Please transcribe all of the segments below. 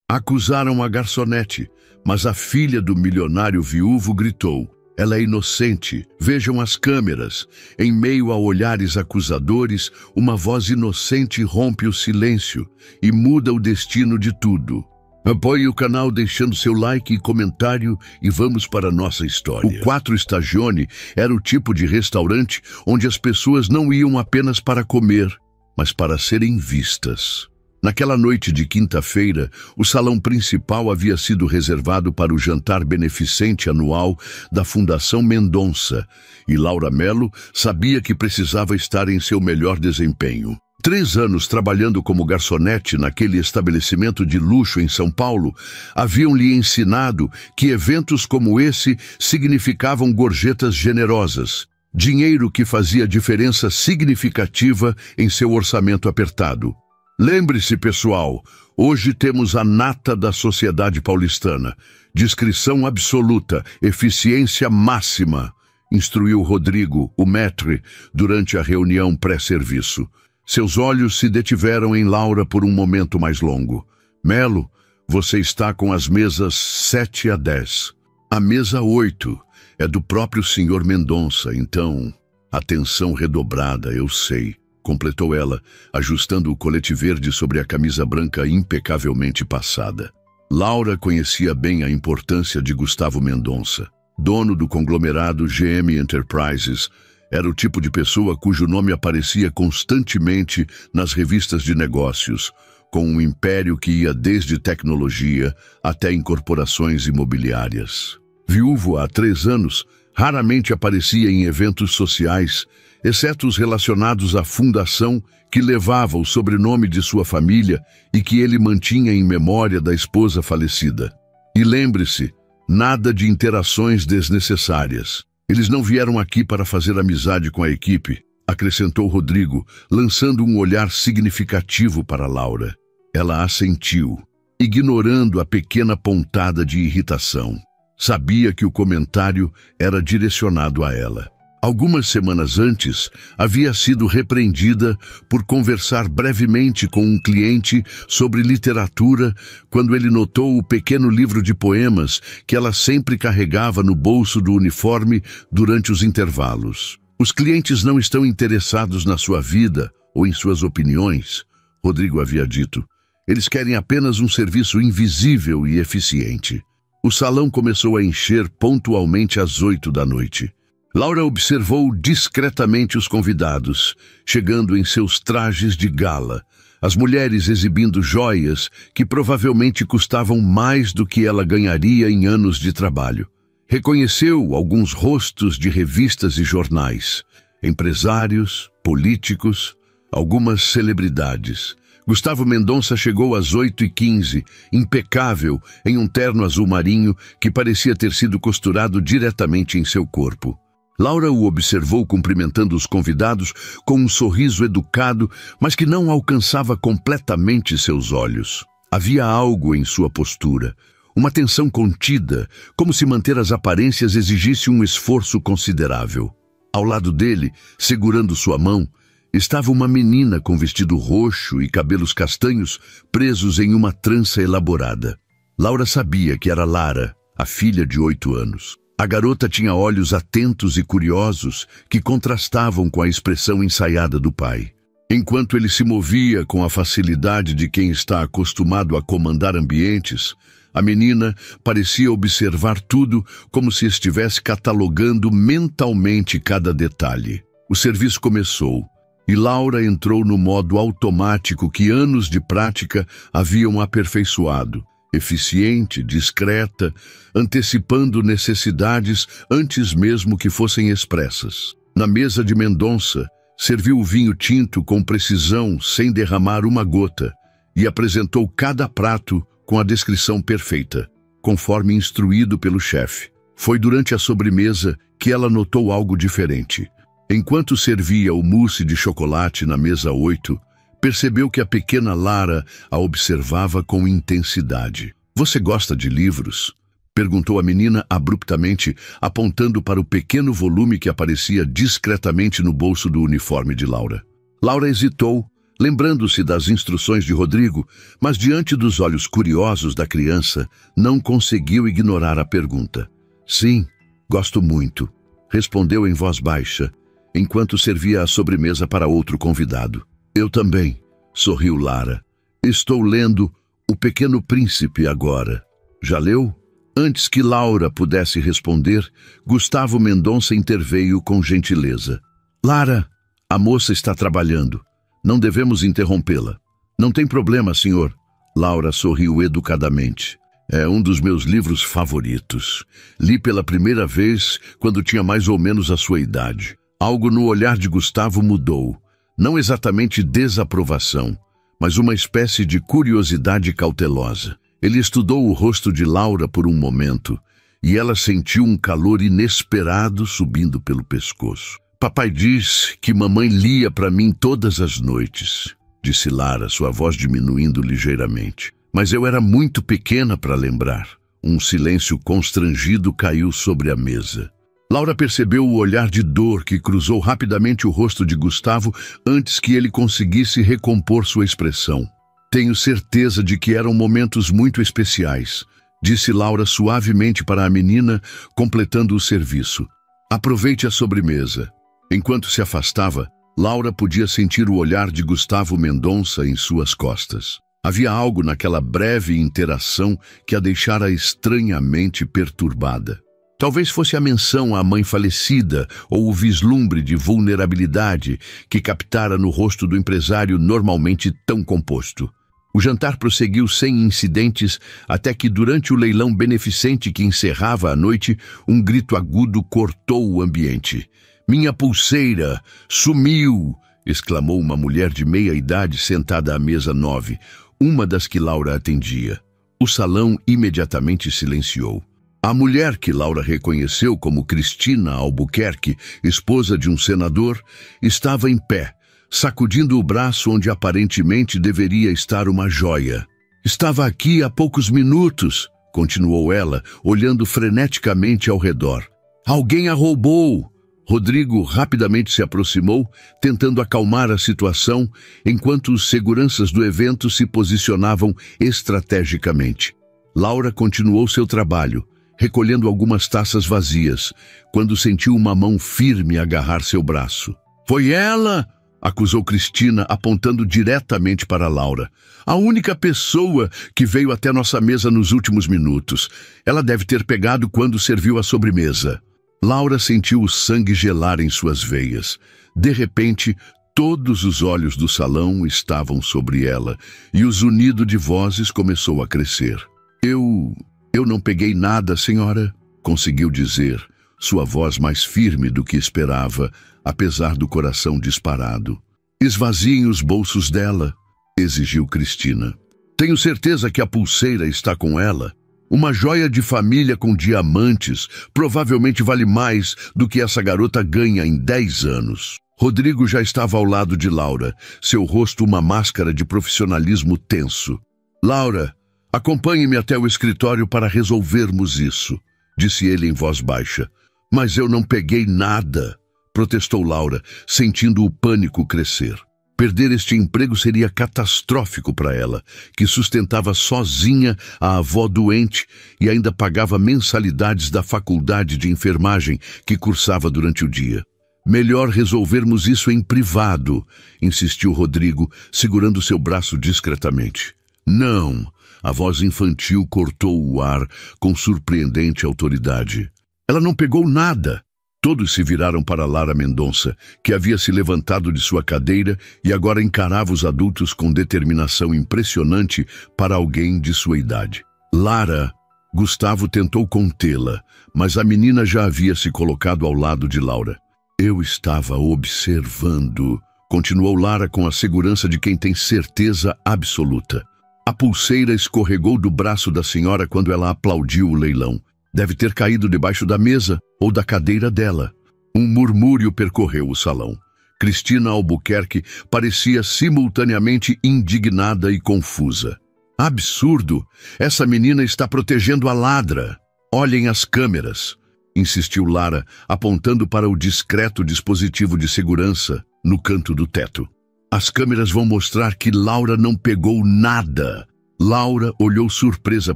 Acusaram a garçonete, mas a filha do milionário viúvo gritou: "Ela é inocente, vejam as câmeras." Em meio a olhares acusadores, uma voz inocente rompe o silêncio e muda o destino de tudo. Apoie o canal deixando seu like e comentário e vamos para a nossa história. O 4 Stagione era o tipo de restaurante onde as pessoas não iam apenas para comer, mas para serem vistas. Naquela noite de quinta-feira, o salão principal havia sido reservado para o jantar beneficente anual da Fundação Mendonça, e Laura Mello sabia que precisava estar em seu melhor desempenho. 3 anos trabalhando como garçonete naquele estabelecimento de luxo em São Paulo haviam-lhe ensinado que eventos como esse significavam gorjetas generosas, dinheiro que fazia diferença significativa em seu orçamento apertado. Lembre-se, pessoal, hoje temos a nata da sociedade paulistana. Discrição absoluta, eficiência máxima, instruiu Rodrigo, o maître, durante a reunião pré-serviço. Seus olhos se detiveram em Laura por um momento mais longo. Melo, você está com as mesas 7 a 10. A mesa 8 é do próprio Sr. Mendonça, então, atenção redobrada, eu sei, completou ela, ajustando o colete verde sobre a camisa branca impecavelmente passada. Laura conhecia bem a importância de Gustavo Mendonça, dono do conglomerado GM Enterprises. Era o tipo de pessoa cujo nome aparecia constantemente nas revistas de negócios, com um império que ia desde tecnologia até incorporações imobiliárias. Viúvo há 3 anos, raramente aparecia em eventos sociais, exceto os relacionados à fundação que levava o sobrenome de sua família e que ele mantinha em memória da esposa falecida. E lembre-se, nada de interações desnecessárias. Eles não vieram aqui para fazer amizade com a equipe, acrescentou Rodrigo, lançando um olhar significativo para Laura. Ela assentiu, ignorando a pequena pontada de irritação. Sabia que o comentário era direcionado a ela. Algumas semanas antes, havia sido repreendida por conversar brevemente com um cliente sobre literatura quando ele notou o pequeno livro de poemas que ela sempre carregava no bolso do uniforme durante os intervalos. Os clientes não estão interessados na sua vida ou em suas opiniões, Rodrigo havia dito. Eles querem apenas um serviço invisível e eficiente. O salão começou a encher pontualmente às 8 da noite. Laura observou discretamente os convidados, chegando em seus trajes de gala, as mulheres exibindo joias que provavelmente custavam mais do que ela ganharia em anos de trabalho. Reconheceu alguns rostos de revistas e jornais, empresários, políticos, algumas celebridades. Gustavo Mendonça chegou às 8h15, impecável, em um terno azul marinho que parecia ter sido costurado diretamente em seu corpo. Laura o observou cumprimentando os convidados com um sorriso educado, mas que não alcançava completamente seus olhos. Havia algo em sua postura, uma tensão contida, como se manter as aparências exigisse um esforço considerável. Ao lado dele, segurando sua mão, estava uma menina com vestido roxo e cabelos castanhos presos em uma trança elaborada. Laura sabia que era Lara, a filha de 8 anos. A garota tinha olhos atentos e curiosos que contrastavam com a expressão ensaiada do pai. Enquanto ele se movia com a facilidade de quem está acostumado a comandar ambientes, a menina parecia observar tudo como se estivesse catalogando mentalmente cada detalhe. O serviço começou e Laura entrou no modo automático que anos de prática haviam aperfeiçoado. Eficiente, discreta, antecipando necessidades antes mesmo que fossem expressas. Na mesa de Mendonça, serviu o vinho tinto com precisão, sem derramar uma gota, e apresentou cada prato com a descrição perfeita, conforme instruído pelo chefe. Foi durante a sobremesa que ela notou algo diferente. Enquanto servia o mousse de chocolate na mesa 8, percebeu que a pequena Lara a observava com intensidade. "Você gosta de livros?" perguntou a menina abruptamente, apontando para o pequeno volume que aparecia discretamente no bolso do uniforme de Laura. Laura hesitou, lembrando-se das instruções de Rodrigo, mas diante dos olhos curiosos da criança, não conseguiu ignorar a pergunta. Sim, gosto muito, respondeu em voz baixa, enquanto servia a sobremesa para outro convidado. Eu também, sorriu Lara. Estou lendo O Pequeno Príncipe agora. Já leu? Antes que Laura pudesse responder, Gustavo Mendonça interveio com gentileza. Lara, a moça está trabalhando. Não devemos interrompê-la. Não tem problema, senhor. Laura sorriu educadamente. É um dos meus livros favoritos. Li pela primeira vez quando tinha mais ou menos a sua idade. Algo no olhar de Gustavo mudou. Não exatamente desaprovação, mas uma espécie de curiosidade cautelosa. Ele estudou o rosto de Laura por um momento e ela sentiu um calor inesperado subindo pelo pescoço. Papai diz que mamãe lia para mim todas as noites, disse Lara, sua voz diminuindo ligeiramente. Mas eu era muito pequena para lembrar. Um silêncio constrangido caiu sobre a mesa. Laura percebeu o olhar de dor que cruzou rapidamente o rosto de Gustavo antes que ele conseguisse recompor sua expressão. Tenho certeza de que eram momentos muito especiais, disse Laura suavemente para a menina, completando o serviço. Aproveite a sobremesa. Enquanto se afastava, Laura podia sentir o olhar de Gustavo Mendonça em suas costas. Havia algo naquela breve interação que a deixara estranhamente perturbada. Talvez fosse a menção à mãe falecida ou o vislumbre de vulnerabilidade que captara no rosto do empresário normalmente tão composto. O jantar prosseguiu sem incidentes até que, durante o leilão beneficente que encerrava a noite, um grito agudo cortou o ambiente. "Minha pulseira! Sumiu!" exclamou uma mulher de meia-idade sentada à mesa 9, uma das que Laura atendia. O salão imediatamente silenciou. A mulher que Laura reconheceu como Cristina Albuquerque, esposa de um senador, estava em pé, sacudindo o braço onde aparentemente deveria estar uma joia. "Estava aqui há poucos minutos", continuou ela, olhando freneticamente ao redor. "Alguém a roubou!" Rodrigo rapidamente se aproximou, tentando acalmar a situação, enquanto os seguranças do evento se posicionavam estrategicamente. Laura continuou seu trabalho, recolhendo algumas taças vazias, quando sentiu uma mão firme agarrar seu braço. "Foi ela!" acusou Cristina, apontando diretamente para Laura. "A única pessoa que veio até nossa mesa nos últimos minutos. Ela deve ter pegado quando serviu a sobremesa." Laura sentiu o sangue gelar em suas veias. De repente, todos os olhos do salão estavam sobre ela, e o zunido de vozes começou a crescer. Eu não peguei nada, senhora", conseguiu dizer, sua voz mais firme do que esperava, apesar do coração disparado. "Esvaziem os bolsos dela", exigiu Cristina. "Tenho certeza que a pulseira está com ela. Uma joia de família com diamantes provavelmente vale mais do que essa garota ganha em 10 anos. Rodrigo já estava ao lado de Laura, seu rosto uma máscara de profissionalismo tenso. "Laura, acompanhe-me até o escritório para resolvermos isso", disse ele em voz baixa. "Mas eu não peguei nada", protestou Laura, sentindo o pânico crescer. Perder este emprego seria catastrófico para ela, que sustentava sozinha a avó doente e ainda pagava mensalidades da faculdade de enfermagem que cursava durante o dia. "Melhor resolvermos isso em privado", insistiu Rodrigo, segurando seu braço discretamente. "Não", a voz infantil cortou o ar com surpreendente autoridade. "Ela não pegou nada." Todos se viraram para Lara Mendonça, que havia se levantado de sua cadeira e agora encarava os adultos com determinação impressionante para alguém de sua idade. "Lara", Gustavo tentou contê-la, mas a menina já havia se colocado ao lado de Laura. "Eu estava observando", continuou Lara com a segurança de quem tem certeza absoluta. "A pulseira escorregou do braço da senhora quando ela aplaudiu o leilão. Deve ter caído debaixo da mesa ou da cadeira dela." Um murmúrio percorreu o salão. Cristina Albuquerque parecia simultaneamente indignada e confusa. "Absurdo! Essa menina está protegendo a ladra. Olhem as câmeras", insistiu Lara, apontando para o discreto dispositivo de segurança no canto do teto. As câmeras vão mostrar que Laura não pegou nada. Laura olhou surpresa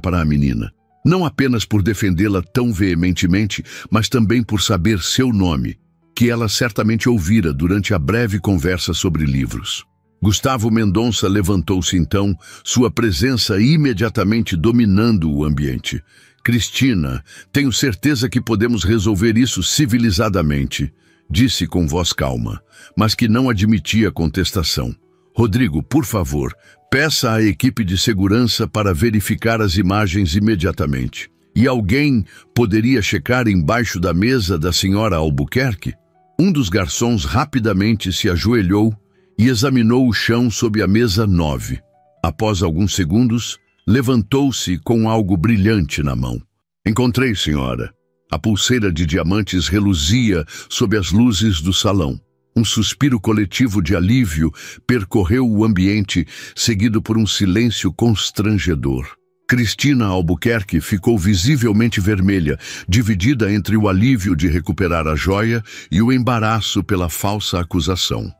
para a menina. Não apenas por defendê-la tão veementemente, mas também por saber seu nome, que ela certamente ouvira durante a breve conversa sobre livros. Gustavo Mendonça levantou-se então, sua presença imediatamente dominando o ambiente. Cristina, tenho certeza que podemos resolver isso civilizadamente, disse com voz calma, mas que não admitia contestação. Rodrigo, por favor, peça à equipe de segurança para verificar as imagens imediatamente. E alguém poderia checar embaixo da mesa da senhora Albuquerque? Um dos garçons rapidamente se ajoelhou e examinou o chão sob a mesa 9. Após alguns segundos, levantou-se com algo brilhante na mão. Encontrei, senhora. A pulseira de diamantes reluzia sob as luzes do salão. Um suspiro coletivo de alívio percorreu o ambiente, seguido por um silêncio constrangedor. Cristina Albuquerque ficou visivelmente vermelha, dividida entre o alívio de recuperar a joia e o embaraço pela falsa acusação.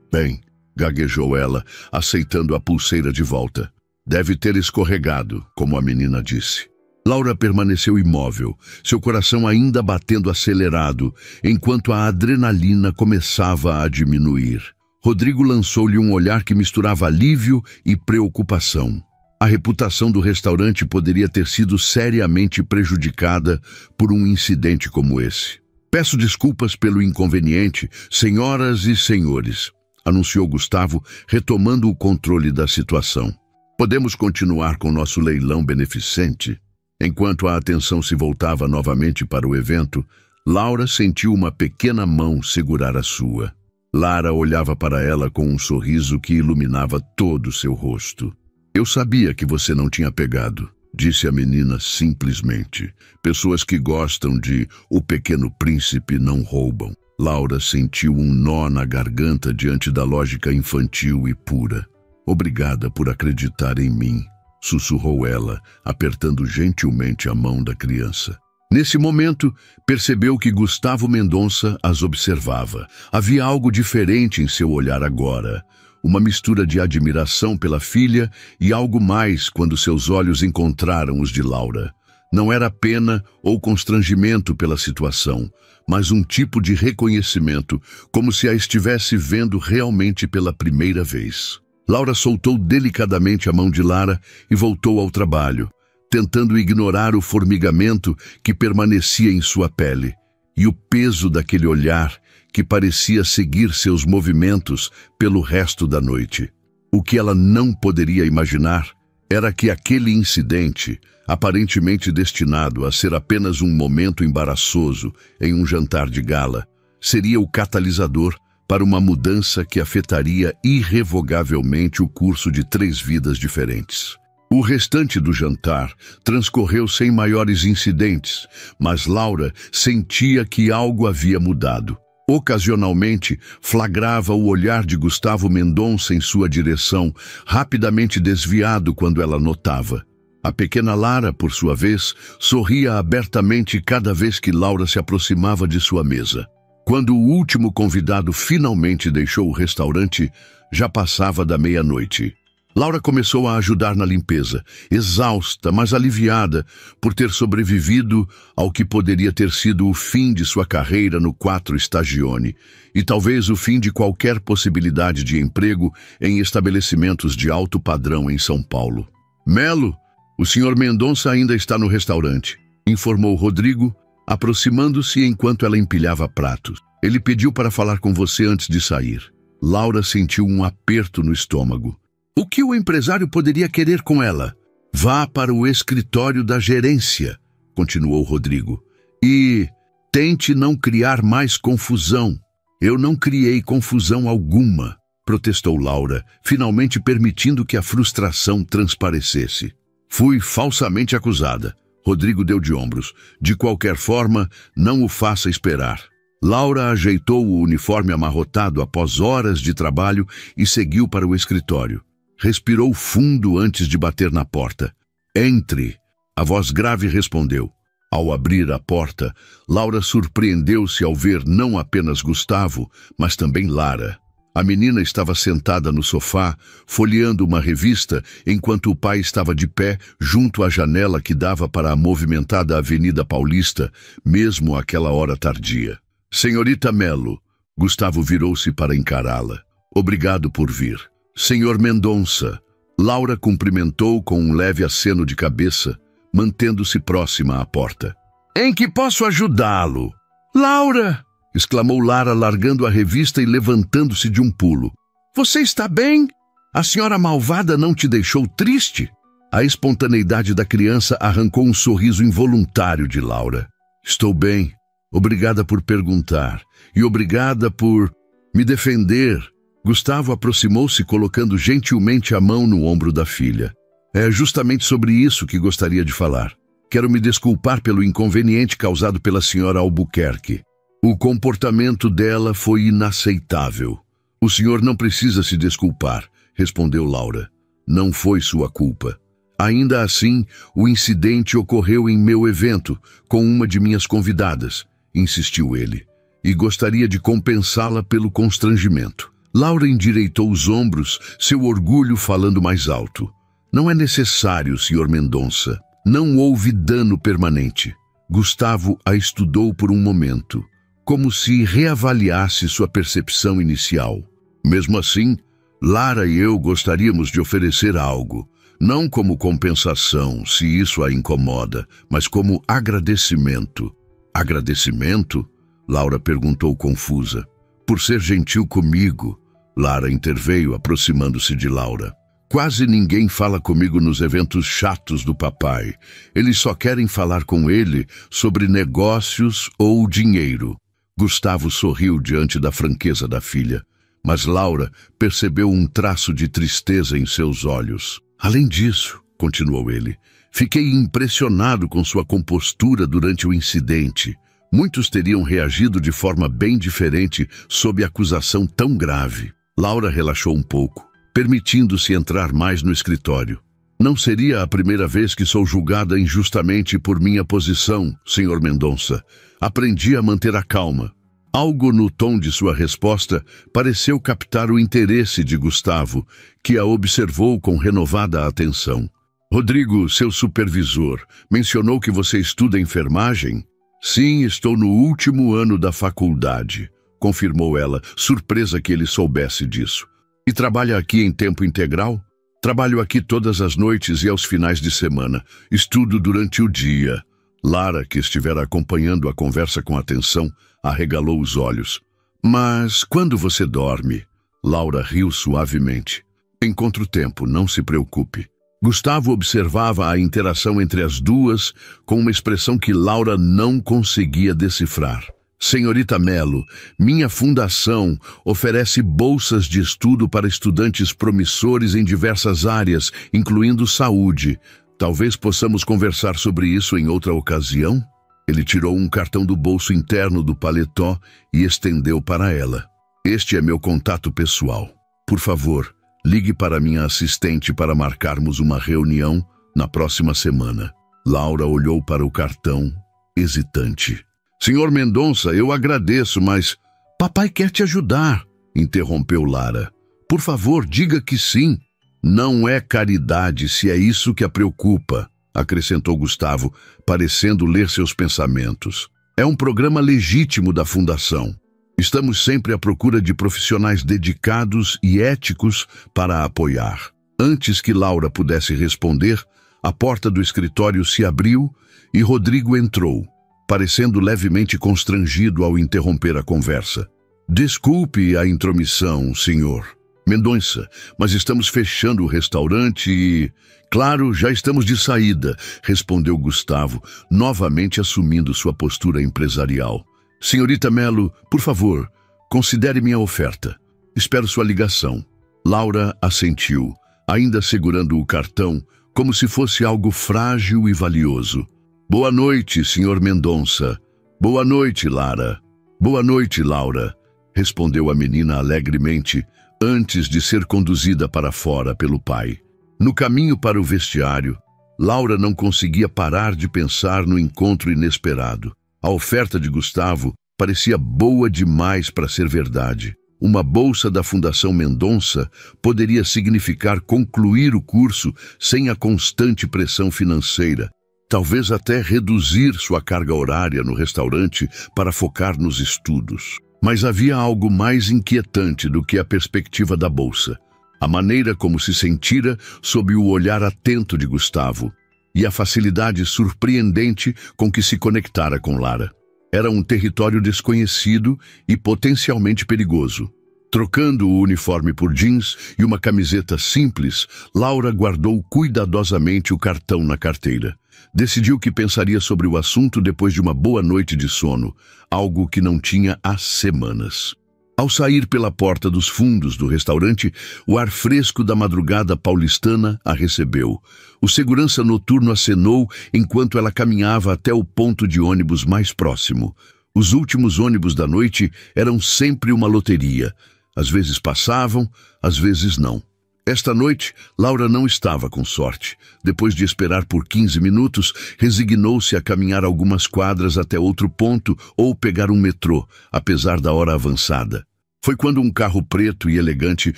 Bem, gaguejou ela, aceitando a pulseira de volta. Deve ter escorregado, como a menina disse. Laura permaneceu imóvel, seu coração ainda batendo acelerado, enquanto a adrenalina começava a diminuir. Rodrigo lançou-lhe um olhar que misturava alívio e preocupação. A reputação do restaurante poderia ter sido seriamente prejudicada por um incidente como esse. Peço desculpas pelo inconveniente, senhoras e senhores, anunciou Gustavo, retomando o controle da situação. Podemos continuar com nosso leilão beneficente? Enquanto a atenção se voltava novamente para o evento, Laura sentiu uma pequena mão segurar a sua. Lara olhava para ela com um sorriso que iluminava todo o seu rosto. Eu sabia que você não tinha pegado, disse a menina simplesmente. Pessoas que gostam de O Pequeno Príncipe não roubam. Laura sentiu um nó na garganta diante da lógica infantil e pura. Obrigada por acreditar em mim, sussurrou ela, apertando gentilmente a mão da criança. Nesse momento, percebeu que Gustavo Mendonça as observava. Havia algo diferente em seu olhar agora. Uma mistura de admiração pela filha e algo mais quando seus olhos encontraram os de Laura. Não era pena ou constrangimento pela situação, mas um tipo de reconhecimento, como se a estivesse vendo realmente pela primeira vez. Laura soltou delicadamente a mão de Lara e voltou ao trabalho, tentando ignorar o formigamento que permanecia em sua pele e o peso daquele olhar que parecia seguir seus movimentos pelo resto da noite. O que ela não poderia imaginar era que aquele incidente, aparentemente destinado a ser apenas um momento embaraçoso em um jantar de gala, seria o catalisador para uma mudança que afetaria irrevogavelmente o curso de 3 vidas diferentes. O restante do jantar transcorreu sem maiores incidentes, mas Laura sentia que algo havia mudado. Ocasionalmente, flagrava o olhar de Gustavo Mendonça em sua direção, rapidamente desviado quando ela notava. A pequena Lara, por sua vez, sorria abertamente cada vez que Laura se aproximava de sua mesa. Quando o último convidado finalmente deixou o restaurante, já passava da meia-noite. Laura começou a ajudar na limpeza, exausta, mas aliviada por ter sobrevivido ao que poderia ter sido o fim de sua carreira no 4 Stagione e talvez o fim de qualquer possibilidade de emprego em estabelecimentos de alto padrão em São Paulo. Melo, o Sr. Mendonça ainda está no restaurante, informou Rodrigo, aproximando-se enquanto ela empilhava pratos. Ele pediu para falar com você antes de sair. Laura sentiu um aperto no estômago. O que o empresário poderia querer com ela? Vá para o escritório da gerência, continuou Rodrigo. E tente não criar mais confusão. Eu não criei confusão alguma, protestou Laura, finalmente permitindo que a frustração transparecesse. Fui falsamente acusada. Rodrigo deu de ombros. De qualquer forma, não o faça esperar. Laura ajeitou o uniforme amarrotado após horas de trabalho e seguiu para o escritório. Respirou fundo antes de bater na porta. Entre! A voz grave respondeu. Ao abrir a porta, Laura surpreendeu-se ao ver não apenas Gustavo, mas também Lara. A menina estava sentada no sofá, folheando uma revista, enquanto o pai estava de pé junto à janela que dava para a movimentada Avenida Paulista, mesmo àquela hora tardia. Senhorita Melo, Gustavo virou-se para encará-la. Obrigado por vir. Senhor Mendonça. Laura cumprimentou com um leve aceno de cabeça, mantendo-se próxima à porta. Em que posso ajudá-lo? Laura! Exclamou Lara, largando a revista e levantando-se de um pulo. Você está bem? A senhora malvada não te deixou triste? A espontaneidade da criança arrancou um sorriso involuntário de Laura. Estou bem. Obrigada por perguntar. E obrigada por me defender. Gustavo aproximou-se, colocando gentilmente a mão no ombro da filha. É justamente sobre isso que gostaria de falar. Quero me desculpar pelo inconveniente causado pela senhora Albuquerque. O comportamento dela foi inaceitável. O senhor não precisa se desculpar, respondeu Laura. Não foi sua culpa. Ainda assim, o incidente ocorreu em meu evento, com uma de minhas convidadas, insistiu ele, e gostaria de compensá-la pelo constrangimento. Laura endireitou os ombros, seu orgulho falando mais alto. Não é necessário, Sr. Mendonça. Não houve dano permanente. Gustavo a estudou por um momento, como se reavaliasse sua percepção inicial. Mesmo assim, Lara e eu gostaríamos de oferecer algo, não como compensação, se isso a incomoda, mas como agradecimento. Agradecimento? Laura perguntou confusa. Por ser gentil comigo, Lara interveio, aproximando-se de Laura. Quase ninguém fala comigo nos eventos chatos do papai. Eles só querem falar com ele sobre negócios ou dinheiro. Gustavo sorriu diante da franqueza da filha, mas Laura percebeu um traço de tristeza em seus olhos. Além disso, continuou ele, fiquei impressionado com sua compostura durante o incidente. Muitos teriam reagido de forma bem diferente sob acusação tão grave. Laura relaxou um pouco, permitindo-se entrar mais no escritório. Não seria a primeira vez que sou julgada injustamente por minha posição, Sr. Mendonça. Aprendi a manter a calma. Algo no tom de sua resposta pareceu captar o interesse de Gustavo, que a observou com renovada atenção. Rodrigo, seu supervisor, mencionou que você estuda enfermagem? Sim, estou no último ano da faculdade, confirmou ela, surpresa que ele soubesse disso. E trabalha aqui em tempo integral? Trabalho aqui todas as noites e aos finais de semana. Estudo durante o dia. Lara, que estivera acompanhando a conversa com atenção, arregalou os olhos. Mas quando você dorme? Laura riu suavemente. Encontro tempo, não se preocupe. Gustavo observava a interação entre as duas com uma expressão que Laura não conseguia decifrar. Senhorita Melo, minha fundação oferece bolsas de estudo para estudantes promissores em diversas áreas, incluindo saúde. Talvez possamos conversar sobre isso em outra ocasião? Ele tirou um cartão do bolso interno do paletó e estendeu para ela. Este é meu contato pessoal. Por favor, ligue para minha assistente para marcarmos uma reunião na próxima semana. Laura olhou para o cartão, hesitante. Senhor Mendonça, eu agradeço, mas... Papai quer te ajudar, interrompeu Lara. Por favor, diga que sim. Não é caridade, se é isso que a preocupa, acrescentou Gustavo, parecendo ler seus pensamentos. É um programa legítimo da Fundação. Estamos sempre à procura de profissionais dedicados e éticos para apoiar. Antes que Laura pudesse responder, a porta do escritório se abriu e Rodrigo entrou, parecendo levemente constrangido ao interromper a conversa. Desculpe a intromissão, senhor Mendonça, mas estamos fechando o restaurante e... Claro, já estamos de saída, respondeu Gustavo, novamente assumindo sua postura empresarial. Senhorita Melo, por favor, considere minha oferta. Espero sua ligação. Laura assentiu, ainda segurando o cartão, como se fosse algo frágil e valioso. Boa noite, senhor Mendonça. Boa noite, Lara. Boa noite, Laura, respondeu a menina alegremente, antes de ser conduzida para fora pelo pai. No caminho para o vestiário, Laura não conseguia parar de pensar no encontro inesperado. A oferta de Gustavo parecia boa demais para ser verdade. Uma bolsa da Fundação Mendonça poderia significar concluir o curso sem a constante pressão financeira, talvez até reduzir sua carga horária no restaurante para focar nos estudos. Mas havia algo mais inquietante do que a perspectiva da bolsa. A maneira como se sentira sob o olhar atento de Gustavo e a facilidade surpreendente com que se conectara com Lara. Era um território desconhecido e potencialmente perigoso. Trocando o uniforme por jeans e uma camiseta simples, Laura guardou cuidadosamente o cartão na carteira. Decidiu que pensaria sobre o assunto depois de uma boa noite de sono, algo que não tinha há semanas. Ao sair pela porta dos fundos do restaurante, o ar fresco da madrugada paulistana a recebeu. O segurança noturno acenou enquanto ela caminhava até o ponto de ônibus mais próximo. Os últimos ônibus da noite eram sempre uma loteria. Às vezes passavam, às vezes não. Esta noite, Laura não estava com sorte. Depois de esperar por 15 minutos, resignou-se a caminhar algumas quadras até outro ponto ou pegar um metrô, apesar da hora avançada. Foi quando um carro preto e elegante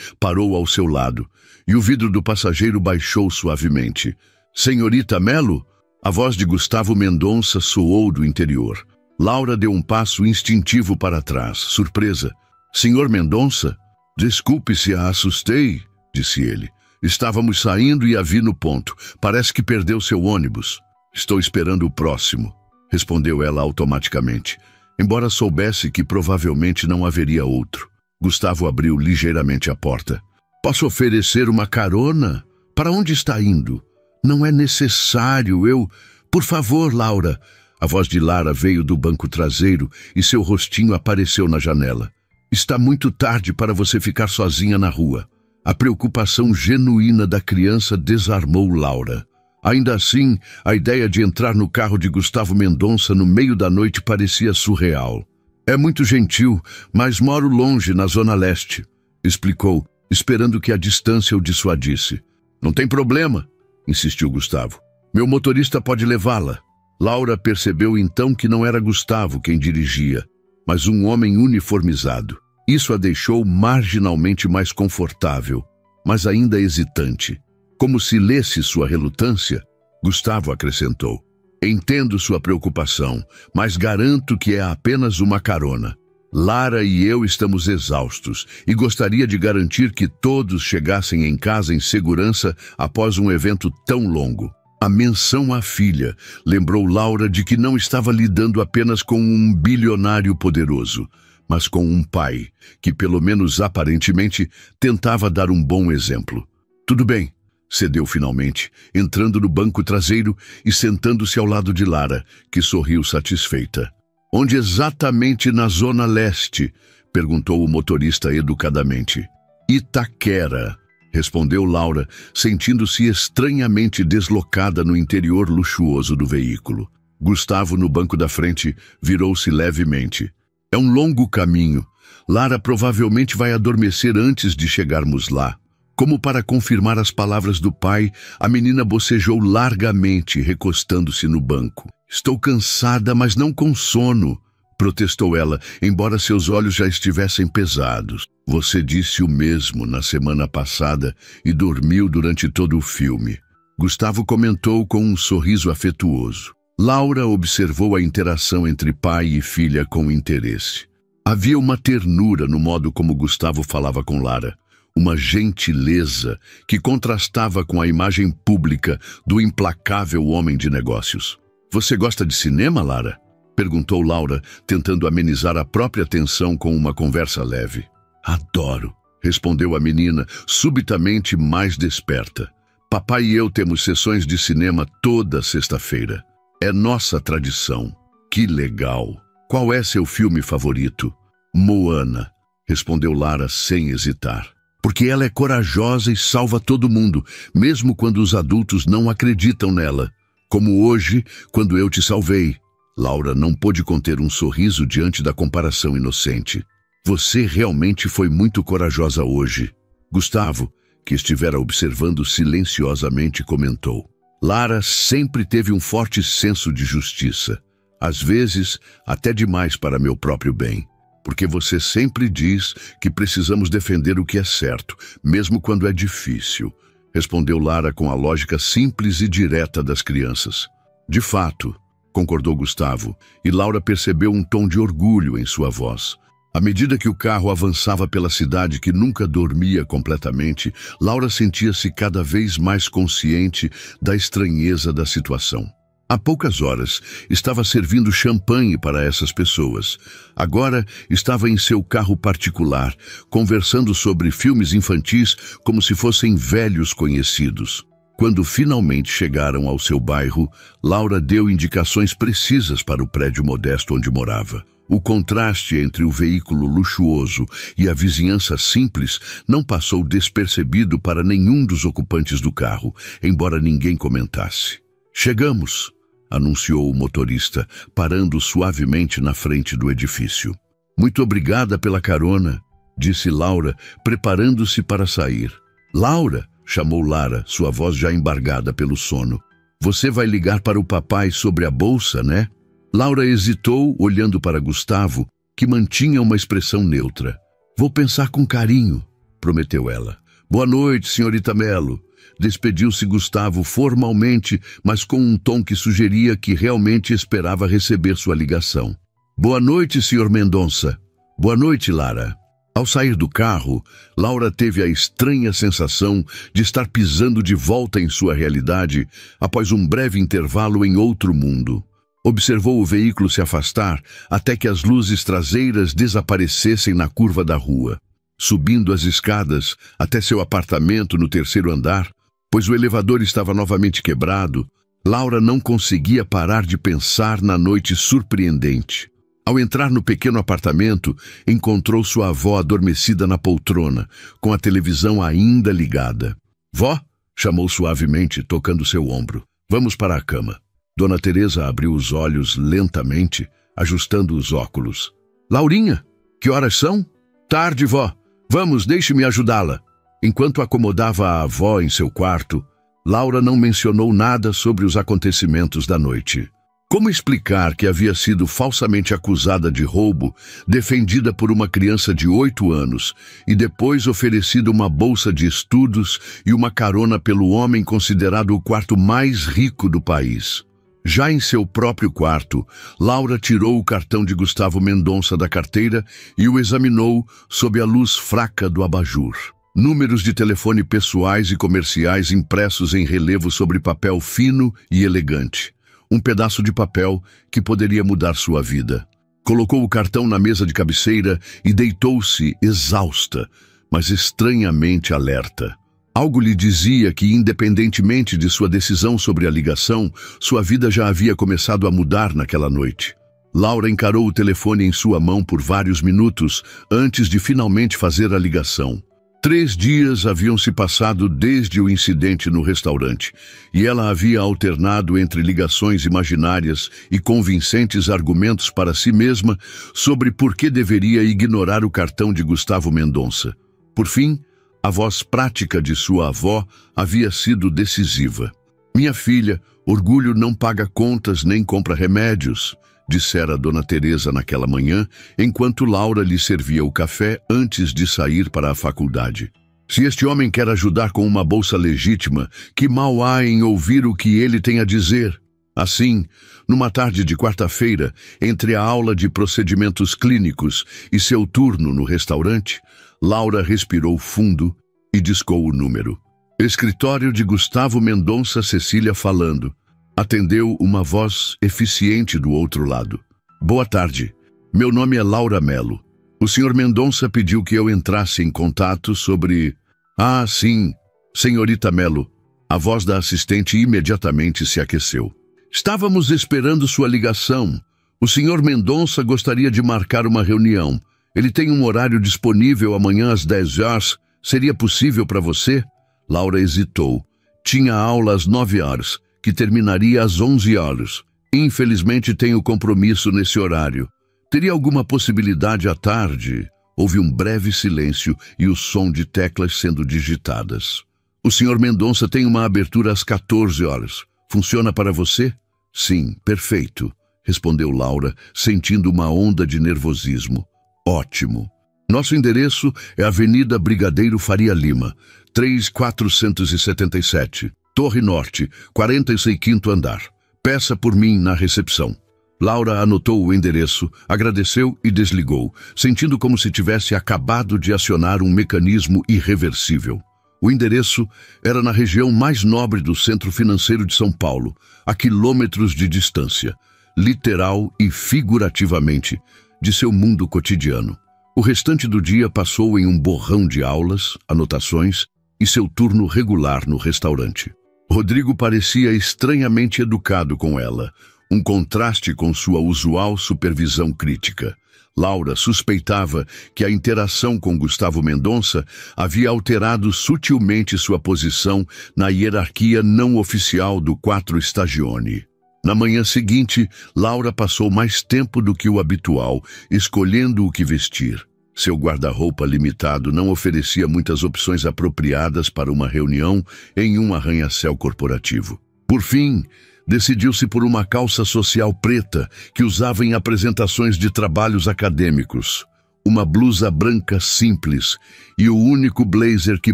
parou ao seu lado, e o vidro do passageiro baixou suavemente. "Senhorita Melo?" A voz de Gustavo Mendonça soou do interior. Laura deu um passo instintivo para trás, surpresa. "Senhor Mendonça? Desculpe se a assustei", disse ele. "Estávamos saindo e a vi no ponto. Parece que perdeu seu ônibus." "Estou esperando o próximo", respondeu ela automaticamente, embora soubesse que provavelmente não haveria outro. Gustavo abriu ligeiramente a porta. "Posso oferecer uma carona? Para onde está indo?" "Não é necessário, eu... Por favor, Laura." A voz de Lara veio do banco traseiro e seu rostinho apareceu na janela. "Está muito tarde para você ficar sozinha na rua." A preocupação genuína da criança desarmou Laura. Ainda assim, a ideia de entrar no carro de Gustavo Mendonça no meio da noite parecia surreal. "É muito gentil, mas moro longe, na Zona Leste", explicou, esperando que a distância o dissuadisse. "Não tem problema", insistiu Gustavo. "Meu motorista pode levá-la." Laura percebeu então que não era Gustavo quem dirigia, mas um homem uniformizado. Isso a deixou marginalmente mais confortável, mas ainda hesitante. Como se lesse sua relutância, Gustavo acrescentou: "Entendo sua preocupação, mas garanto que é apenas uma carona. Lara e eu estamos exaustos e gostaria de garantir que todos chegassem em casa em segurança após um evento tão longo." A menção à filha lembrou Laura de que não estava lidando apenas com um bilionário poderoso, mas com um pai que, pelo menos aparentemente, tentava dar um bom exemplo. "Tudo bem", cedeu finalmente, entrando no banco traseiro e sentando-se ao lado de Lara, que sorriu satisfeita. "Onde exatamente na Zona Leste?" perguntou o motorista educadamente. "Itaquera", respondeu Laura, sentindo-se estranhamente deslocada no interior luxuoso do veículo. Gustavo, no banco da frente, virou-se levemente. "É um longo caminho. Lara provavelmente vai adormecer antes de chegarmos lá." Como para confirmar as palavras do pai, a menina bocejou largamente, recostando-se no banco. "Estou cansada, mas não com sono", protestou ela, embora seus olhos já estivessem pesados. "Você disse o mesmo na semana passada e dormiu durante todo o filme", Gustavo comentou com um sorriso afetuoso. Laura observou a interação entre pai e filha com interesse. Havia uma ternura no modo como Gustavo falava com Lara. Uma gentileza que contrastava com a imagem pública do implacável homem de negócios. "Você gosta de cinema, Lara?" perguntou Laura, tentando amenizar a própria tensão com uma conversa leve. "Adoro", respondeu a menina, subitamente mais desperta. "Papai e eu temos sessões de cinema toda sexta-feira. É nossa tradição." "Que legal! Qual é seu filme favorito?" "Moana", respondeu Lara sem hesitar. "Porque ela é corajosa e salva todo mundo, mesmo quando os adultos não acreditam nela. Como hoje, quando eu te salvei." Laura não pôde conter um sorriso diante da comparação inocente. "Você realmente foi muito corajosa hoje." Gustavo, que estivera observando silenciosamente, comentou: "Lara sempre teve um forte senso de justiça. Às vezes, até demais para meu próprio bem." Porque você sempre diz que precisamos defender o que é certo, mesmo quando é difícil, respondeu Lara com a lógica simples e direta das crianças. De fato, concordou Gustavo, e Laura percebeu um tom de orgulho em sua voz. À medida que o carro avançava pela cidade que nunca dormia completamente, Laura sentia-se cada vez mais consciente da estranheza da situação. Há poucas horas, estava servindo champanhe para essas pessoas. Agora, estava em seu carro particular, conversando sobre filmes infantis como se fossem velhos conhecidos. Quando finalmente chegaram ao seu bairro, Laura deu indicações precisas para o prédio modesto onde morava. O contraste entre o veículo luxuoso e a vizinhança simples não passou despercebido para nenhum dos ocupantes do carro, embora ninguém comentasse. Chegamos, anunciou o motorista, parando suavemente na frente do edifício. Muito obrigada pela carona, disse Laura, preparando-se para sair. Laura, chamou Lara, sua voz já embargada pelo sono. Você vai ligar para o papai sobre a bolsa, né? Laura hesitou, olhando para Gustavo, que mantinha uma expressão neutra. Vou pensar com carinho, prometeu ela. Boa noite, senhorita Melo. Despediu-se Gustavo formalmente, mas com um tom que sugeria que realmente esperava receber sua ligação. Boa noite, senhor Mendonça. Boa noite, Lara. Ao sair do carro, Laura teve a estranha sensação de estar pisando de volta em sua realidade após um breve intervalo em outro mundo. Observou o veículo se afastar até que as luzes traseiras desaparecessem na curva da rua. Subindo as escadas até seu apartamento no terceiro andar, pois o elevador estava novamente quebrado, Laura não conseguia parar de pensar na noite surpreendente. Ao entrar no pequeno apartamento, encontrou sua avó adormecida na poltrona, com a televisão ainda ligada. Vó, chamou suavemente, tocando seu ombro. Vamos para a cama. Dona Teresa abriu os olhos lentamente, ajustando os óculos. Laurinha, que horas são? Tarde, vó. Vamos, deixe-me ajudá-la. Enquanto acomodava a avó em seu quarto, Laura não mencionou nada sobre os acontecimentos da noite. Como explicar que havia sido falsamente acusada de roubo, defendida por uma criança de 8 anos e depois oferecida uma bolsa de estudos e uma carona pelo homem considerado o quarto mais rico do país? Já em seu próprio quarto, Laura tirou o cartão de Gustavo Mendonça da carteira e o examinou sob a luz fraca do abajur. Números de telefone pessoais e comerciais impressos em relevo sobre papel fino e elegante. Um pedaço de papel que poderia mudar sua vida. Colocou o cartão na mesa de cabeceira e deitou-se exausta, mas estranhamente alerta. Algo lhe dizia que, independentemente de sua decisão sobre a ligação, sua vida já havia começado a mudar naquela noite. Laura encarou o telefone em sua mão por vários minutos antes de finalmente fazer a ligação. 3 dias haviam se passado desde o incidente no restaurante, e ela havia alternado entre ligações imaginárias e convincentes argumentos para si mesma sobre por que deveria ignorar o cartão de Gustavo Mendonça. Por fim, a voz prática de sua avó havia sido decisiva. Minha filha, orgulho não paga contas nem compra remédios, dissera Dona Teresa naquela manhã, enquanto Laura lhe servia o café antes de sair para a faculdade. Se este homem quer ajudar com uma bolsa legítima, que mal há em ouvir o que ele tem a dizer? Assim, numa tarde de quarta-feira, entre a aula de procedimentos clínicos e seu turno no restaurante, Laura respirou fundo e discou o número. Escritório de Gustavo Mendonça Cecília falando. Atendeu uma voz eficiente do outro lado. Boa tarde. Meu nome é Laura Melo. O senhor Mendonça pediu que eu entrasse em contato sobre... Ah, sim, senhorita Melo. A voz da assistente imediatamente se aqueceu. Estávamos esperando sua ligação. O senhor Mendonça gostaria de marcar uma reunião. Ele tem um horário disponível amanhã às 10 horas. Seria possível para você? Laura hesitou. Tinha aula às 9 horas, que terminaria às 11 horas. Infelizmente tenho compromisso nesse horário. Teria alguma possibilidade à tarde? Houve um breve silêncio e o som de teclas sendo digitadas. O senhor Mendonça tem uma abertura às 14 horas. Funciona para você? Sim, perfeito, respondeu Laura, sentindo uma onda de nervosismo. Ótimo. Nosso endereço é Avenida Brigadeiro Faria Lima, 3477, Torre Norte, 45º andar. Peça por mim na recepção. Laura anotou o endereço, agradeceu e desligou, sentindo como se tivesse acabado de acionar um mecanismo irreversível. O endereço era na região mais nobre do centro financeiro de São Paulo, a quilômetros de distância, literal e figurativamente, de seu mundo cotidiano. O restante do dia passou em um borrão de aulas, anotações e seu turno regular no restaurante. Rodrigo parecia estranhamente educado com ela, um contraste com sua usual supervisão crítica. Laura suspeitava que a interação com Gustavo Mendonça havia alterado sutilmente sua posição na hierarquia não oficial do Quattro Stagioni. Na manhã seguinte, Laura passou mais tempo do que o habitual, escolhendo o que vestir. Seu guarda-roupa limitado não oferecia muitas opções apropriadas para uma reunião em um arranha-céu corporativo. Por fim, decidiu-se por uma calça social preta que usava em apresentações de trabalhos acadêmicos, uma blusa branca simples e o único blazer que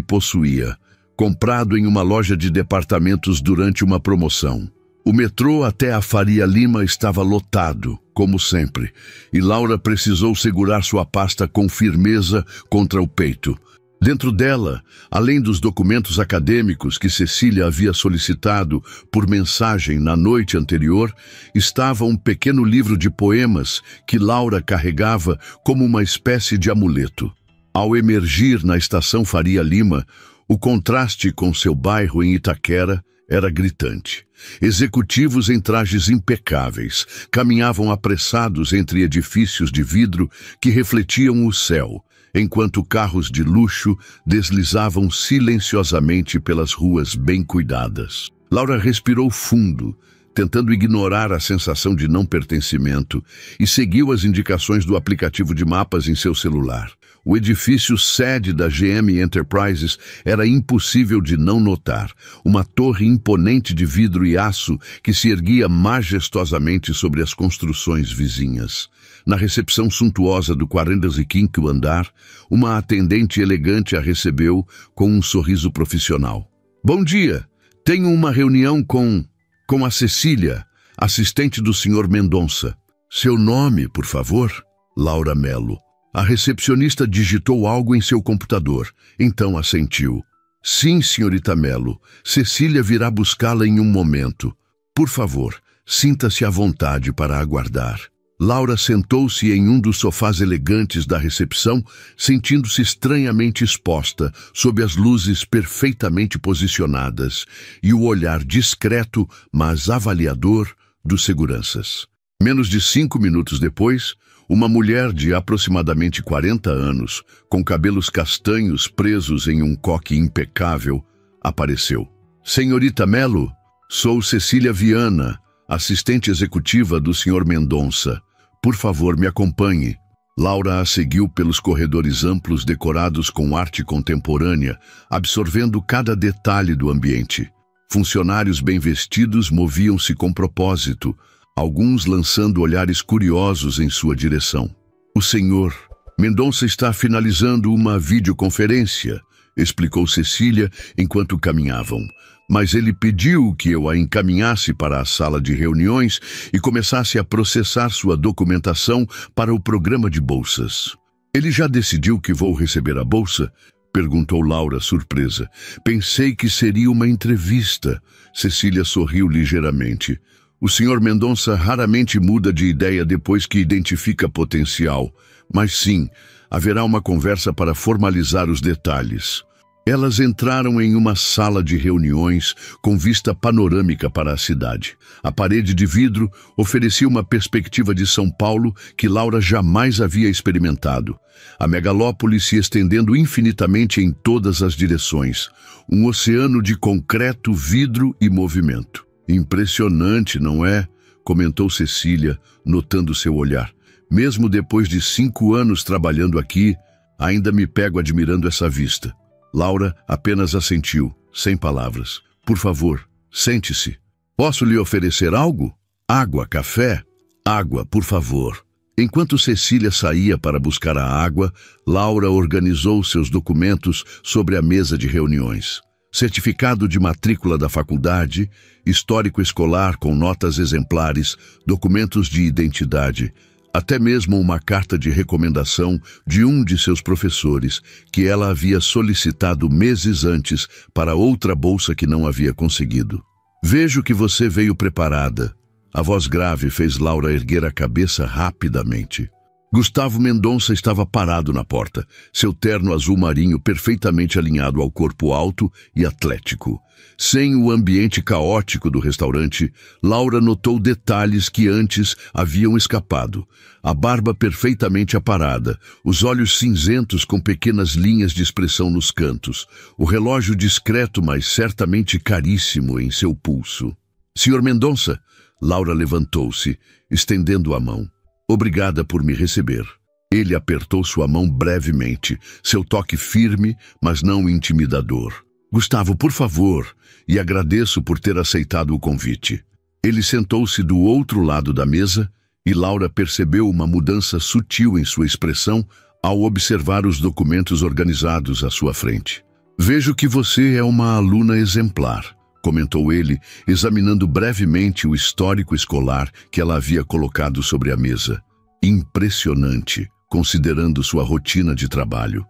possuía, comprado em uma loja de departamentos durante uma promoção. O metrô até a Faria Lima estava lotado, como sempre, e Laura precisou segurar sua pasta com firmeza contra o peito. Dentro dela, além dos documentos acadêmicos que Cecília havia solicitado por mensagem na noite anterior, estava um pequeno livro de poemas que Laura carregava como uma espécie de amuleto. Ao emergir na estação Faria Lima, o contraste com seu bairro em Itaquera era gritante. Executivos em trajes impecáveis caminhavam apressados entre edifícios de vidro que refletiam o céu, enquanto carros de luxo deslizavam silenciosamente pelas ruas bem cuidadas. Laura respirou fundo, tentando ignorar a sensação de não pertencimento, e seguiu as indicações do aplicativo de mapas em seu celular. O edifício sede da GM Enterprises era impossível de não notar, uma torre imponente de vidro e aço que se erguia majestosamente sobre as construções vizinhas. Na recepção suntuosa do 45º andar, uma atendente elegante a recebeu com um sorriso profissional. "Bom dia! Tenho uma reunião com a Cecília, assistente do Sr. Mendonça. Seu nome, por favor?" "Laura Melo." A recepcionista digitou algo em seu computador, então assentiu. "Sim, senhorita Melo. Cecília virá buscá-la em um momento. Por favor, sinta-se à vontade para aguardar." Laura sentou-se em um dos sofás elegantes da recepção, sentindo-se estranhamente exposta, sob as luzes perfeitamente posicionadas e o olhar discreto, mas avaliador, dos seguranças. Menos de 5 minutos depois, uma mulher de aproximadamente 40 anos, com cabelos castanhos presos em um coque impecável, apareceu. "Senhorita Melo, sou Cecília Viana, assistente executiva do Sr. Mendonça. Por favor, me acompanhe." Laura a seguiu pelos corredores amplos decorados com arte contemporânea, absorvendo cada detalhe do ambiente. Funcionários bem vestidos moviam-se com propósito, alguns lançando olhares curiosos em sua direção. "O senhor Mendonça está finalizando uma videoconferência", explicou Cecília enquanto caminhavam. "Mas ele pediu que eu a encaminhasse para a sala de reuniões e começasse a processar sua documentação para o programa de bolsas." "Ele já decidiu que vou receber a bolsa?" perguntou Laura, surpresa. "Pensei que seria uma entrevista." Cecília sorriu ligeiramente. "O Sr. Mendonça raramente muda de ideia depois que identifica potencial, mas sim, haverá uma conversa para formalizar os detalhes." Elas entraram em uma sala de reuniões com vista panorâmica para a cidade. A parede de vidro oferecia uma perspectiva de São Paulo que Laura jamais havia experimentado. A megalópole se estendendo infinitamente em todas as direções. Um oceano de concreto, vidro e movimento. "Impressionante, não é?" comentou Cecília, notando seu olhar. "Mesmo depois de 5 anos trabalhando aqui, ainda me pego admirando essa vista." Laura apenas assentiu, sem palavras. "Por favor, sente-se. Posso lhe oferecer algo? Água, café?" "Água, por favor." Enquanto Cecília saía para buscar a água, Laura organizou seus documentos sobre a mesa de reuniões. Certificado de matrícula da faculdade, histórico escolar com notas exemplares, documentos de identidade, até mesmo uma carta de recomendação de um de seus professores, que ela havia solicitado meses antes para outra bolsa que não havia conseguido. Vejo que você veio preparada. A voz grave fez Laura erguer a cabeça rapidamente. Gustavo Mendonça estava parado na porta, seu terno azul marinho perfeitamente alinhado ao corpo alto e atlético. Sem o ambiente caótico do restaurante, Laura notou detalhes que antes haviam escapado. A barba perfeitamente aparada, os olhos cinzentos com pequenas linhas de expressão nos cantos, o relógio discreto, mas certamente caríssimo em seu pulso. Senhor Mendonça, Laura levantou-se, estendendo a mão. Obrigada por me receber. Ele apertou sua mão brevemente, seu toque firme, mas não intimidador. Gustavo, por favor, e agradeço por ter aceitado o convite. Ele sentou-se do outro lado da mesa e Laura percebeu uma mudança sutil em sua expressão ao observar os documentos organizados à sua frente. Vejo que você é uma aluna exemplar, comentou ele, examinando brevemente o histórico escolar que ela havia colocado sobre a mesa. Impressionante, considerando sua rotina de trabalho.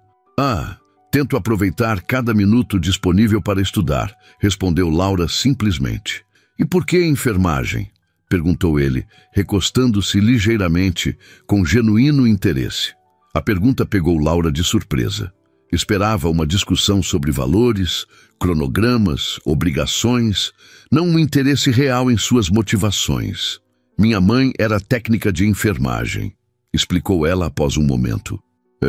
Tento aproveitar cada minuto disponível para estudar, respondeu Laura simplesmente. E por que enfermagem? Perguntou ele, recostando-se ligeiramente, com genuíno interesse. A pergunta pegou Laura de surpresa. Esperava uma discussão sobre valores, cronogramas, obrigações, não um interesse real em suas motivações. Minha mãe era técnica de enfermagem, explicou ela após um momento.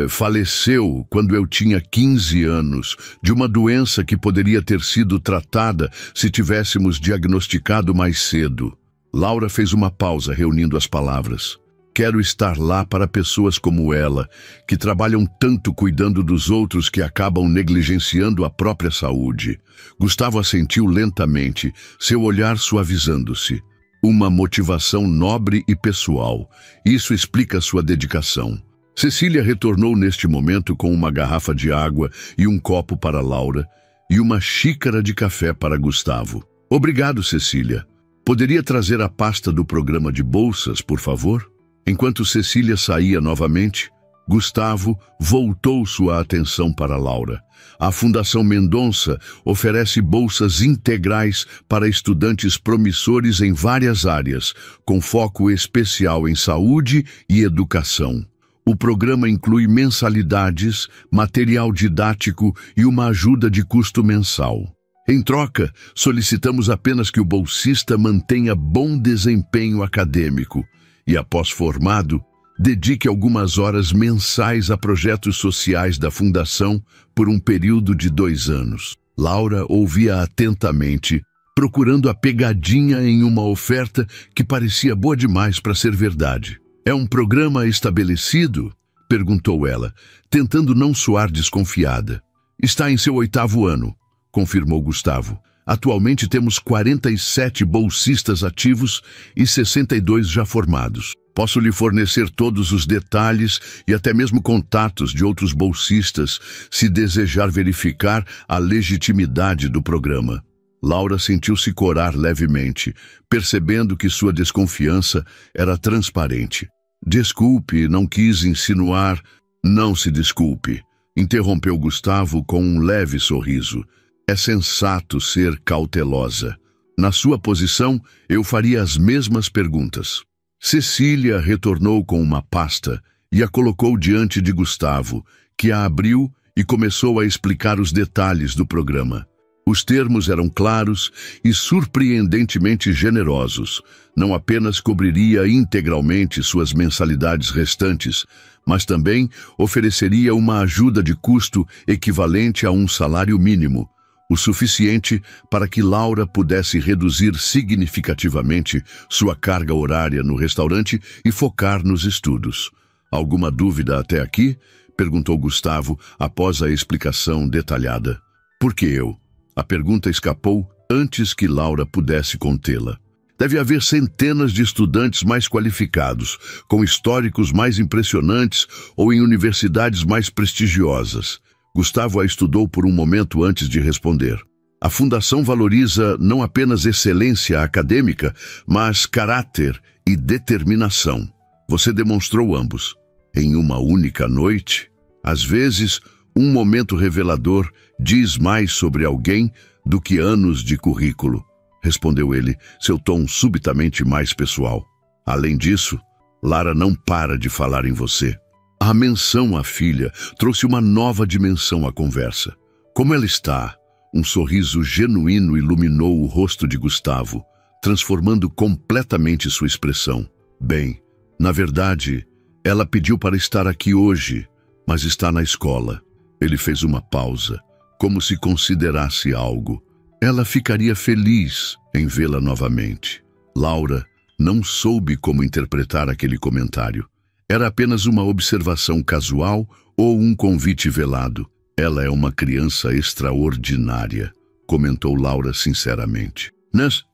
Faleceu quando eu tinha 15 anos, de uma doença que poderia ter sido tratada se tivéssemos diagnosticado mais cedo. Laura fez uma pausa, reunindo as palavras. Quero estar lá para pessoas como ela, que trabalham tanto cuidando dos outros que acabam negligenciando a própria saúde. Gustavo assentiu lentamente, seu olhar suavizando-se. Uma motivação nobre e pessoal. Isso explica sua dedicação. Cecília retornou neste momento com uma garrafa de água e um copo para Laura e uma xícara de café para Gustavo. Obrigado, Cecília. Poderia trazer a pasta do programa de bolsas, por favor? Enquanto Cecília saía novamente, Gustavo voltou sua atenção para Laura. A Fundação Mendonça oferece bolsas integrais para estudantes promissores em várias áreas, com foco especial em saúde e educação. O programa inclui mensalidades, material didático e uma ajuda de custo mensal. Em troca, solicitamos apenas que o bolsista mantenha bom desempenho acadêmico e, após formado, dedique algumas horas mensais a projetos sociais da Fundação por um período de 2 anos. Laura ouvia atentamente, procurando a pegadinha em uma oferta que parecia boa demais para ser verdade. É um programa estabelecido? Perguntou ela, tentando não soar desconfiada. Está em seu 8º ano, confirmou Gustavo. Atualmente temos 47 bolsistas ativos e 62 já formados. Posso lhe fornecer todos os detalhes e até mesmo contatos de outros bolsistas, se desejar verificar a legitimidade do programa. Laura sentiu-se corar levemente, percebendo que sua desconfiança era transparente. Desculpe, não quis insinuar. Não se desculpe, interrompeu Gustavo com um leve sorriso. É sensato ser cautelosa. Na sua posição, eu faria as mesmas perguntas. Cecília retornou com uma pasta e a colocou diante de Gustavo, que a abriu e começou a explicar os detalhes do programa. Os termos eram claros e surpreendentemente generosos. Não apenas cobriria integralmente suas mensalidades restantes, mas também ofereceria uma ajuda de custo equivalente a um salário mínimo, o suficiente para que Laura pudesse reduzir significativamente sua carga horária no restaurante e focar nos estudos. Alguma dúvida até aqui? Perguntou Gustavo após a explicação detalhada. Por que eu? A pergunta escapou antes que Laura pudesse contê-la. Deve haver centenas de estudantes mais qualificados, com históricos mais impressionantes ou em universidades mais prestigiosas. Gustavo a estudou por um momento antes de responder. A Fundação valoriza não apenas excelência acadêmica, mas caráter e determinação. Você demonstrou ambos. Em uma única noite, às vezes, um momento revelador diz mais sobre alguém do que anos de currículo, respondeu ele, seu tom subitamente mais pessoal. Além disso, Lara não para de falar em você. A menção à filha trouxe uma nova dimensão à conversa. Como ela está? Um sorriso genuíno iluminou o rosto de Gustavo, transformando completamente sua expressão. Bem, na verdade, ela pediu para estar aqui hoje, mas está na escola. Ele fez uma pausa, como se considerasse algo. Ela ficaria feliz em vê-la novamente. Laura não soube como interpretar aquele comentário. Era apenas uma observação casual ou um convite velado. Ela é uma criança extraordinária, comentou Laura sinceramente.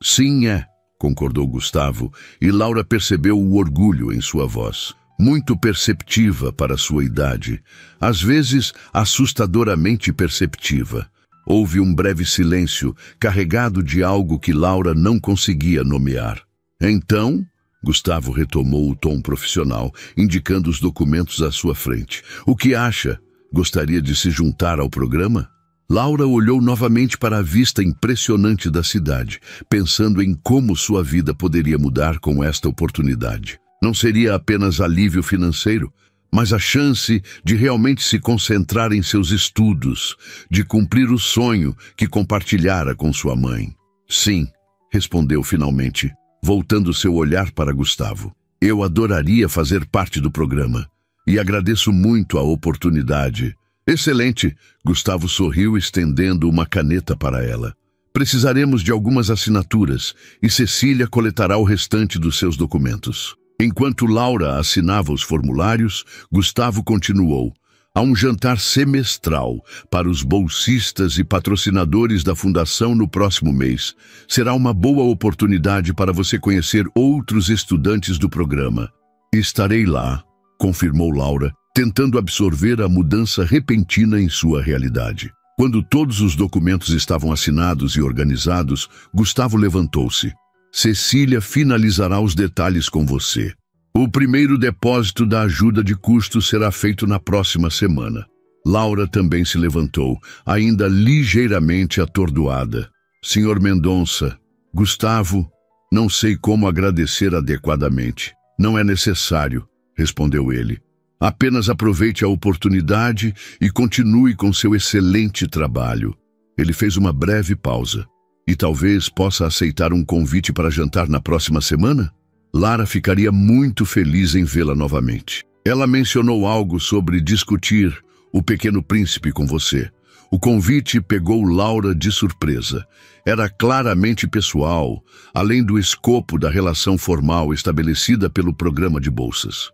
Sim é, concordou Gustavo, e Laura percebeu o orgulho em sua voz. Muito perceptiva para sua idade, às vezes assustadoramente perceptiva. Houve um breve silêncio, carregado de algo que Laura não conseguia nomear. Então, Gustavo retomou o tom profissional, indicando os documentos à sua frente. O que acha? Gostaria de se juntar ao programa? Laura olhou novamente para a vista impressionante da cidade, pensando em como sua vida poderia mudar com esta oportunidade. Não seria apenas alívio financeiro, mas a chance de realmente se concentrar em seus estudos, de cumprir o sonho que compartilhara com sua mãe. Sim, respondeu finalmente, voltando seu olhar para Gustavo. Eu adoraria fazer parte do programa, e agradeço muito a oportunidade. Excelente, Gustavo sorriu, estendendo uma caneta para ela. Precisaremos de algumas assinaturas, e Cecília coletará o restante dos seus documentos. Enquanto Laura assinava os formulários, Gustavo continuou. Há um jantar semestral para os bolsistas e patrocinadores da Fundação no próximo mês. Será uma boa oportunidade para você conhecer outros estudantes do programa. Estarei lá, confirmou Laura, tentando absorver a mudança repentina em sua realidade. Quando todos os documentos estavam assinados e organizados, Gustavo levantou-se. Cecília finalizará os detalhes com você. O primeiro depósito da ajuda de custo será feito na próxima semana. Laura também se levantou, ainda ligeiramente atordoada. Senhor Mendonça, Gustavo, não sei como agradecer adequadamente. Não é necessário, respondeu ele. Apenas aproveite a oportunidade e continue com seu excelente trabalho. Ele fez uma breve pausa. E talvez possa aceitar um convite para jantar na próxima semana? Lara ficaria muito feliz em vê-la novamente. Ela mencionou algo sobre discutir O Pequeno Príncipe com você. O convite pegou Laura de surpresa. Era claramente pessoal, além do escopo da relação formal estabelecida pelo programa de bolsas.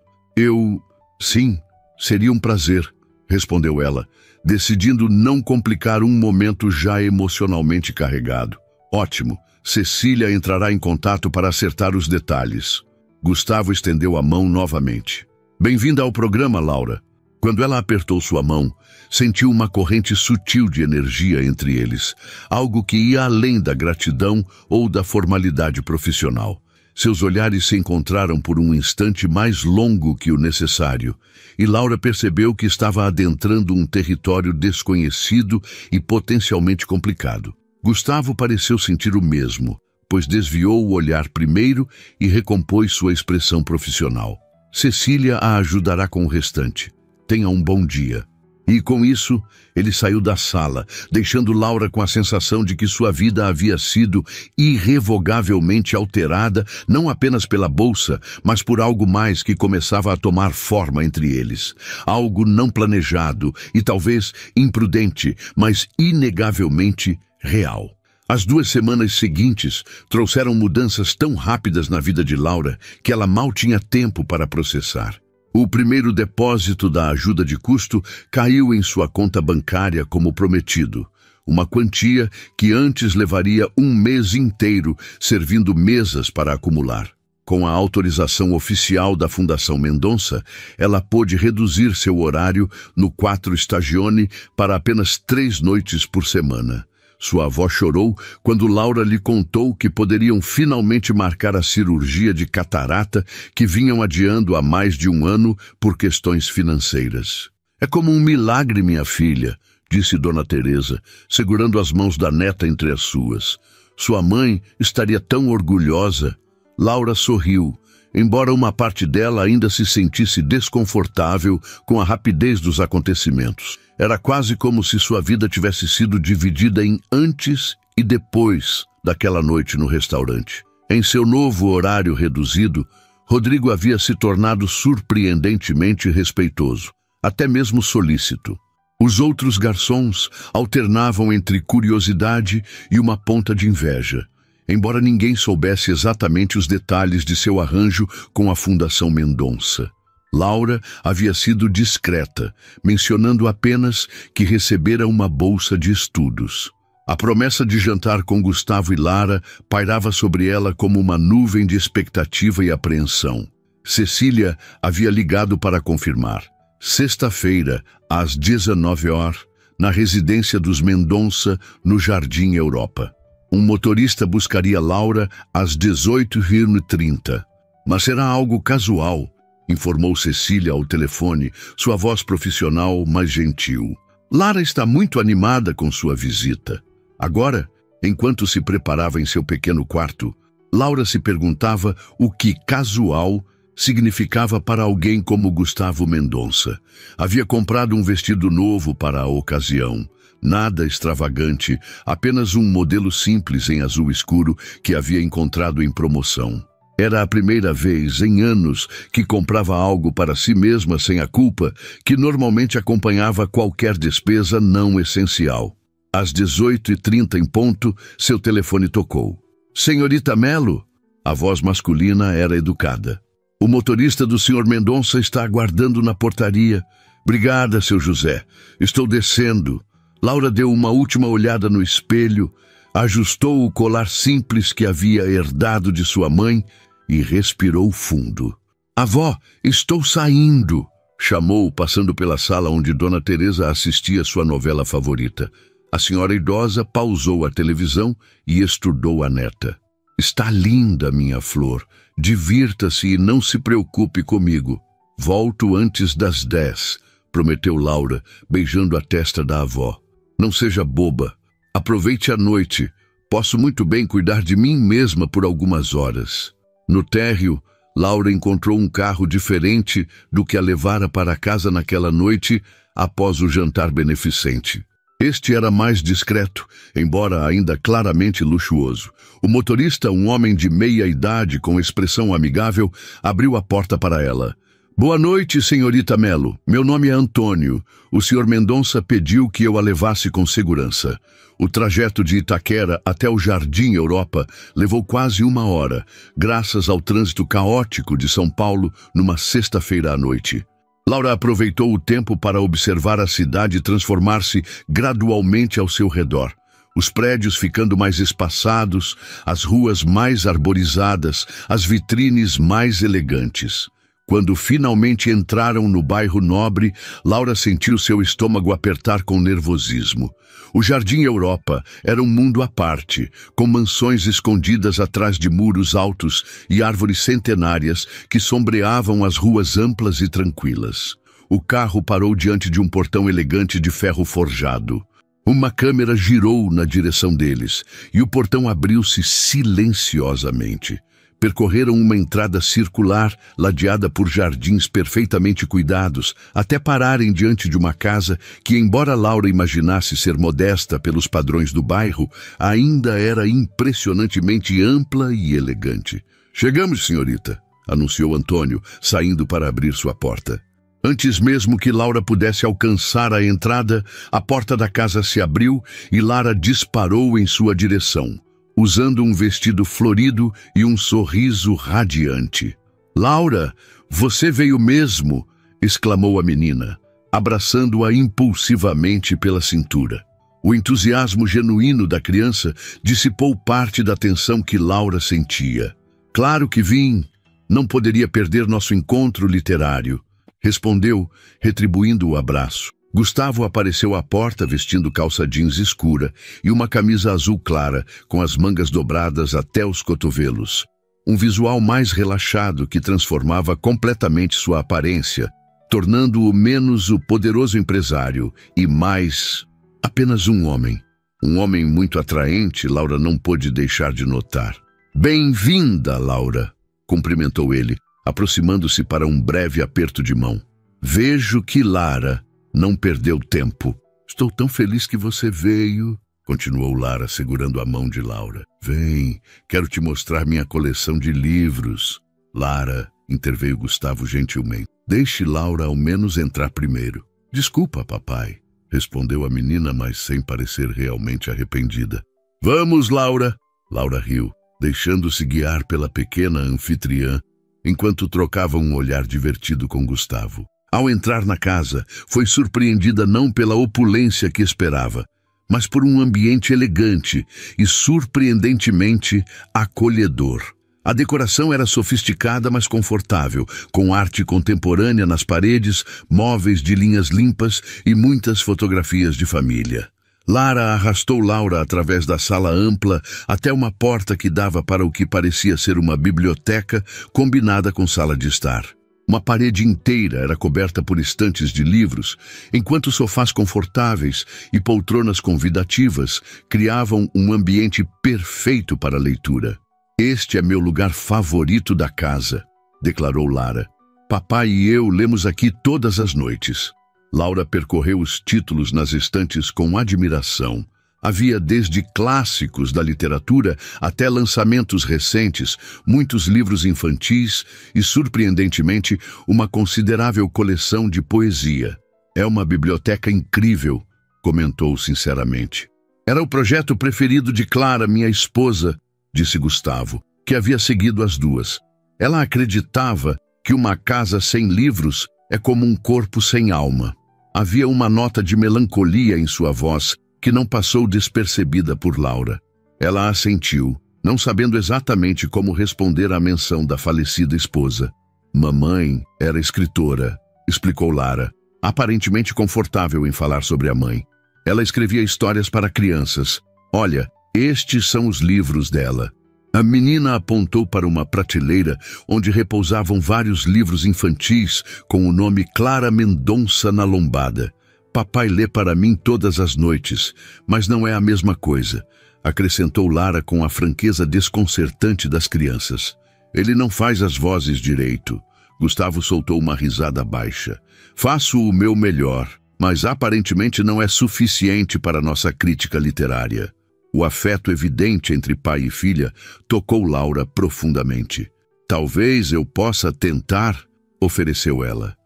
Sim, seria um prazer, respondeu ela, decidindo não complicar um momento já emocionalmente carregado. Ótimo, Cecília entrará em contato para acertar os detalhes. Gustavo estendeu a mão novamente. Bem-vinda ao programa, Laura. Quando ela apertou sua mão, sentiu uma corrente sutil de energia entre eles, algo que ia além da gratidão ou da formalidade profissional. Seus olhares se encontraram por um instante mais longo que o necessário, e Laura percebeu que estava adentrando um território desconhecido e potencialmente complicado. Gustavo pareceu sentir o mesmo, pois desviou o olhar primeiro e recompôs sua expressão profissional. Cecília a ajudará com o restante. Tenha um bom dia. E com isso, ele saiu da sala, deixando Laura com a sensação de que sua vida havia sido irrevogavelmente alterada, não apenas pela bolsa, mas por algo mais que começava a tomar forma entre eles. Algo não planejado e talvez imprudente, mas inegavelmente real. As 2 semanas seguintes trouxeram mudanças tão rápidas na vida de Laura que ela mal tinha tempo para processar. O primeiro depósito da ajuda de custo caiu em sua conta bancária como prometido. uma quantia que antes levaria um mês inteiro servindo mesas para acumular. Com a autorização oficial da Fundação Mendonça, ela pôde reduzir seu horário no 4 Stagione para apenas 3 noites por semana. Sua avó chorou quando Laura lhe contou que poderiam finalmente marcar a cirurgia de catarata que vinham adiando há mais de 1 ano por questões financeiras. "É como um milagre, minha filha", disse Dona Teresa, segurando as mãos da neta entre as suas. Sua mãe estaria tão orgulhosa. Laura sorriu, embora uma parte dela ainda se sentisse desconfortável com a rapidez dos acontecimentos. Era quase como se sua vida tivesse sido dividida em antes e depois daquela noite no restaurante. Em seu novo horário reduzido, Rodrigo havia se tornado surpreendentemente respeitoso, até mesmo solícito. Os outros garçons alternavam entre curiosidade e uma ponta de inveja, embora ninguém soubesse exatamente os detalhes de seu arranjo com a Fundação Mendonça. Laura havia sido discreta, mencionando apenas que recebera uma bolsa de estudos. A promessa de jantar com Gustavo e Lara pairava sobre ela como uma nuvem de expectativa e apreensão. Cecília havia ligado para confirmar. Sexta-feira, às 19 horas, na residência dos Mendonça, no Jardim Europa. Um motorista buscaria Laura às 18h30. "Mas será algo casual", informou Cecília ao telefone, sua voz profissional mais gentil. Lara está muito animada com sua visita. Agora, enquanto se preparava em seu pequeno quarto, Laura se perguntava o que casual significava para alguém como Gustavo Mendonça. Havia comprado um vestido novo para a ocasião. Nada extravagante, apenas um modelo simples em azul escuro que havia encontrado em promoção. Era a primeira vez em anos que comprava algo para si mesma sem a culpa que normalmente acompanhava qualquer despesa não essencial. Às 18h30 em ponto, seu telefone tocou. "Senhorita Melo?" A voz masculina era educada. "O motorista do Sr. Mendonça está aguardando na portaria." "Obrigada, seu José. Estou descendo." Laura deu uma última olhada no espelho, ajustou o colar simples que havia herdado de sua mãe e respirou fundo. "Avó, estou saindo", chamou, passando pela sala onde Dona Teresa assistia sua novela favorita. A senhora idosa pausou a televisão e estudou a neta. "Está linda, minha flor. Divirta-se e não se preocupe comigo. Volto antes das 10, prometeu Laura, beijando a testa da avó. "Não seja boba. Aproveite a noite. Posso muito bem cuidar de mim mesma por algumas horas." No térreo, Laura encontrou um carro diferente do que a levara para casa naquela noite após o jantar beneficente. Este era mais discreto, embora ainda claramente luxuoso. O motorista, um homem de meia idade com expressão amigável, abriu a porta para ela. "Boa noite, senhorita Melo. Meu nome é Antônio. O senhor Mendonça pediu que eu a levasse com segurança." O trajeto de Itaquera até o Jardim Europa levou quase 1 hora, graças ao trânsito caótico de São Paulo numa sexta-feira à noite. Laura aproveitou o tempo para observar a cidade transformar-se gradualmente ao seu redor. Os prédios ficando mais espaçados, as ruas mais arborizadas, as vitrines mais elegantes. Quando finalmente entraram no bairro nobre, Laura sentiu seu estômago apertar com nervosismo. O Jardim Europa era um mundo à parte, com mansões escondidas atrás de muros altos e árvores centenárias que sombreavam as ruas amplas e tranquilas. O carro parou diante de um portão elegante de ferro forjado. Uma câmera girou na direção deles e o portão abriu-se silenciosamente. Percorreram uma entrada circular, ladeada por jardins perfeitamente cuidados, até pararem diante de uma casa que, embora Laura imaginasse ser modesta pelos padrões do bairro, ainda era impressionantemente ampla e elegante. "Chegamos, senhorita", anunciou Antônio, saindo para abrir sua porta. Antes mesmo que Laura pudesse alcançar a entrada, a porta da casa se abriu e Lara disparou em sua direção, usando um vestido florido e um sorriso radiante. "Laura, você veio mesmo!" exclamou a menina, abraçando-a impulsivamente pela cintura. O entusiasmo genuíno da criança dissipou parte da tensão que Laura sentia. Claro que vim. Não poderia perder nosso encontro literário, respondeu, retribuindo o abraço. Gustavo apareceu à porta vestindo calça jeans escura e uma camisa azul clara, com as mangas dobradas até os cotovelos. Um visual mais relaxado que transformava completamente sua aparência, tornando-o menos o poderoso empresário e mais apenas um homem. Um homem muito atraente, Laura não pôde deixar de notar. Bem-vinda, Laura, cumprimentou ele, aproximando-se para um breve aperto de mão. Vejo que Lara não perdeu tempo. Estou tão feliz que você veio, continuou Lara, segurando a mão de Laura. Vem, quero te mostrar minha coleção de livros. Lara, interveio Gustavo gentilmente. Deixe Laura ao menos entrar primeiro. Desculpa, papai, respondeu a menina, mas sem parecer realmente arrependida. Vamos, Laura. Laura riu, deixando-se guiar pela pequena anfitriã, enquanto trocava um olhar divertido com Gustavo. Ao entrar na casa, foi surpreendida não pela opulência que esperava, mas por um ambiente elegante e surpreendentemente acolhedor. A decoração era sofisticada, mas confortável, com arte contemporânea nas paredes, móveis de linhas limpas e muitas fotografias de família. Lara arrastou Laura através da sala ampla até uma porta que dava para o que parecia ser uma biblioteca combinada com sala de estar. Uma parede inteira era coberta por estantes de livros, enquanto sofás confortáveis e poltronas convidativas criavam um ambiente perfeito para a leitura. Este é meu lugar favorito da casa, declarou Lara. Papai e eu lemos aqui todas as noites. Laura percorreu os títulos nas estantes com admiração. Havia desde clássicos da literatura até lançamentos recentes, muitos livros infantis e, surpreendentemente, uma considerável coleção de poesia. É uma biblioteca incrível, comentou sinceramente. Era o projeto preferido de Clara, minha esposa, disse Gustavo, que havia seguido as duas. Ela acreditava que uma casa sem livros é como um corpo sem alma. Havia uma nota de melancolia em sua voz, que não passou despercebida por Laura. Ela assentiu, não sabendo exatamente como responder à menção da falecida esposa. Mamãe era escritora, explicou Lara, aparentemente confortável em falar sobre a mãe. Ela escrevia histórias para crianças. Olha, estes são os livros dela. A menina apontou para uma prateleira onde repousavam vários livros infantis com o nome Clara Mendonça na lombada. Papai lê para mim todas as noites, mas não é a mesma coisa, acrescentou Lara com a franqueza desconcertante das crianças. Ele não faz as vozes direito. Gustavo soltou uma risada baixa. Faço o meu melhor, mas aparentemente não é suficiente para nossa crítica literária. O afeto evidente entre pai e filha tocou Laura profundamente. Talvez eu possa tentar, ofereceu ela.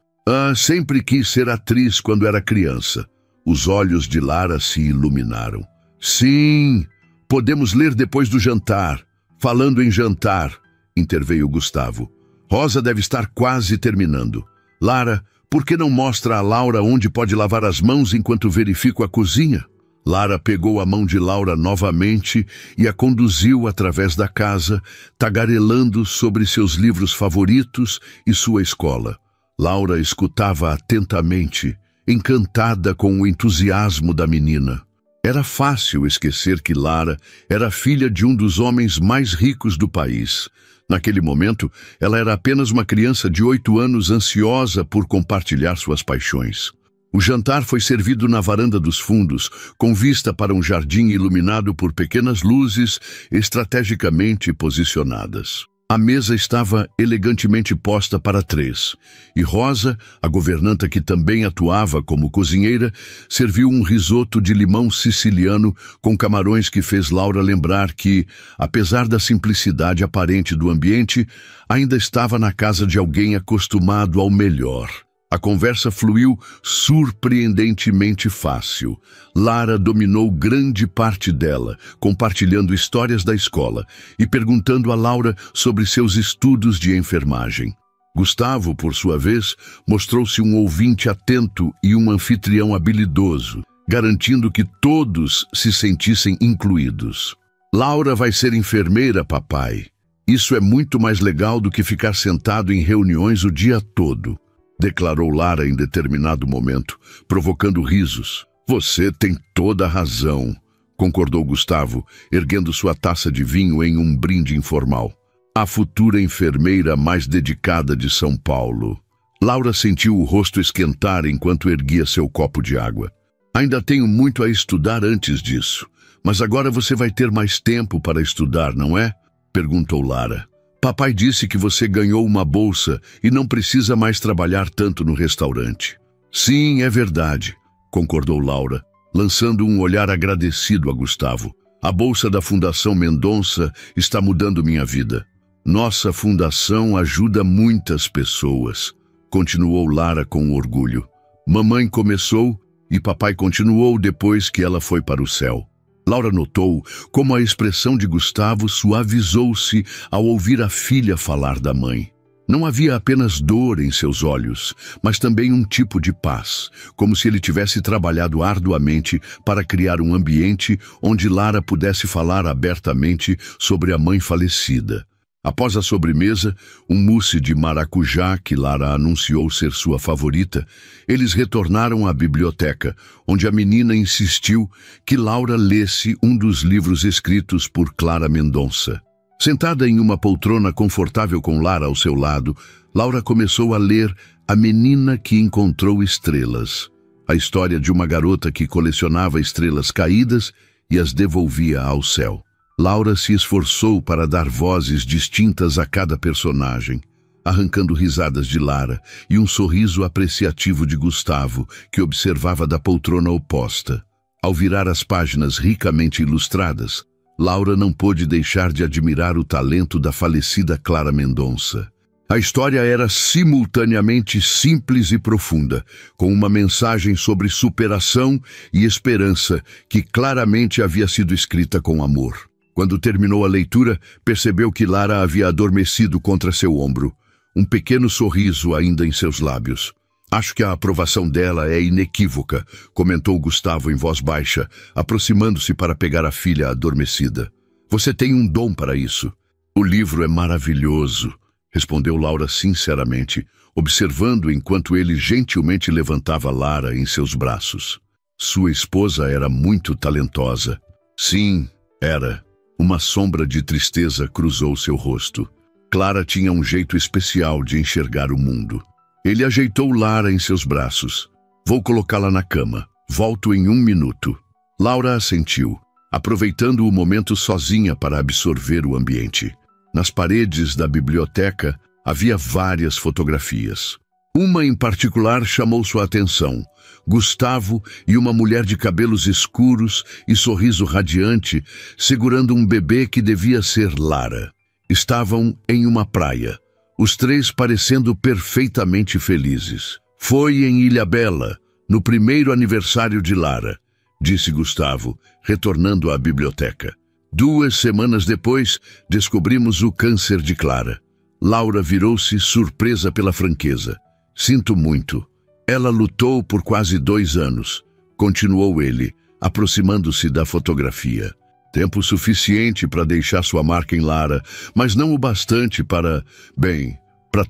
Sempre quis ser atriz quando era criança. Os olhos de Lara se iluminaram. Sim, podemos ler depois do jantar. Falando em jantar, interveio Gustavo. Rosa deve estar quase terminando. Lara, por que não mostra a Laura onde pode lavar as mãos enquanto verifico a cozinha? Lara pegou a mão de Laura novamente e a conduziu através da casa, tagarelando sobre seus livros favoritos e sua escola. Laura escutava atentamente, encantada com o entusiasmo da menina. Era fácil esquecer que Lara era filha de um dos homens mais ricos do país. Naquele momento, ela era apenas uma criança de 8 anos ansiosa por compartilhar suas paixões. O jantar foi servido na varanda dos fundos, com vista para um jardim iluminado por pequenas luzes estrategicamente posicionadas. A mesa estava elegantemente posta para 3, e Rosa, a governanta que também atuava como cozinheira, serviu um risoto de limão siciliano com camarões que fez Laura lembrar que, apesar da simplicidade aparente do ambiente, ainda estava na casa de alguém acostumado ao melhor. A conversa fluiu surpreendentemente fácil. Lara dominou grande parte dela, compartilhando histórias da escola e perguntando a Laura sobre seus estudos de enfermagem. Gustavo, por sua vez, mostrou-se um ouvinte atento e um anfitrião habilidoso. garantindo que todos se sentissem incluídos. Laura vai ser enfermeira, papai. Isso é muito mais legal do que ficar sentado em reuniões o dia todo, declarou Lara em determinado momento, provocando risos. Você tem toda a razão, concordou Gustavo, erguendo sua taça de vinho em um brinde informal. A futura enfermeira mais dedicada de São Paulo. Laura sentiu o rosto esquentar enquanto erguia seu copo de água. Ainda tenho muito a estudar antes disso, mas agora você vai ter mais tempo para estudar, não é? Perguntou Lara. Papai disse que você ganhou uma bolsa e não precisa mais trabalhar tanto no restaurante. Sim, é verdade, concordou Laura, lançando um olhar agradecido a Gustavo. A bolsa da Fundação Mendonça está mudando minha vida. Nossa fundação ajuda muitas pessoas, continuou Lara com orgulho. Mamãe começou e papai continuou depois que ela foi para o céu. Laura notou como a expressão de Gustavo suavizou-se ao ouvir a filha falar da mãe. Não havia apenas dor em seus olhos, mas também um tipo de paz, como se ele tivesse trabalhado arduamente para criar um ambiente onde Lara pudesse falar abertamente sobre a mãe falecida. Após a sobremesa, um mousse de maracujá que Lara anunciou ser sua favorita, eles retornaram à biblioteca, onde a menina insistiu que Laura lesse um dos livros escritos por Clara Mendonça. Sentada em uma poltrona confortável com Lara ao seu lado, Laura começou a ler A Menina que Encontrou Estrelas, a história de uma garota que colecionava estrelas caídas e as devolvia ao céu. Laura se esforçou para dar vozes distintas a cada personagem, arrancando risadas de Lara e um sorriso apreciativo de Gustavo, que observava da poltrona oposta. Ao virar as páginas ricamente ilustradas, Laura não pôde deixar de admirar o talento da falecida Clara Mendonça. A história era simultaneamente simples e profunda, com uma mensagem sobre superação e esperança que claramente havia sido escrita com amor. Quando terminou a leitura, percebeu que Lara havia adormecido contra seu ombro, um pequeno sorriso ainda em seus lábios. Acho que a aprovação dela é inequívoca, comentou Gustavo em voz baixa, aproximando-se para pegar a filha adormecida. Você tem um dom para isso. O livro é maravilhoso, respondeu Laura sinceramente, observando enquanto ele gentilmente levantava Lara em seus braços. Sua esposa era muito talentosa. Sim, era. Uma sombra de tristeza cruzou seu rosto. Clara tinha um jeito especial de enxergar o mundo. Ele ajeitou Lara em seus braços. Vou colocá-la na cama. Volto em 1 minuto. Laura assentiu, aproveitando o momento sozinha para absorver o ambiente. Nas paredes da biblioteca havia várias fotografias. Uma em particular chamou sua atenção. Gustavo e uma mulher de cabelos escuros e sorriso radiante, segurando um bebê que devia ser Lara. Estavam em uma praia, os três parecendo perfeitamente felizes. Foi em Ilhabela, no primeiro aniversário de Lara, disse Gustavo, retornando à biblioteca. 2 semanas depois, descobrimos o câncer de Clara. Laura virou-se surpresa pela franqueza. Sinto muito. Ela lutou por quase 2 anos, continuou ele, aproximando-se da fotografia. Tempo suficiente para deixar sua marca em Lara, mas não o bastante para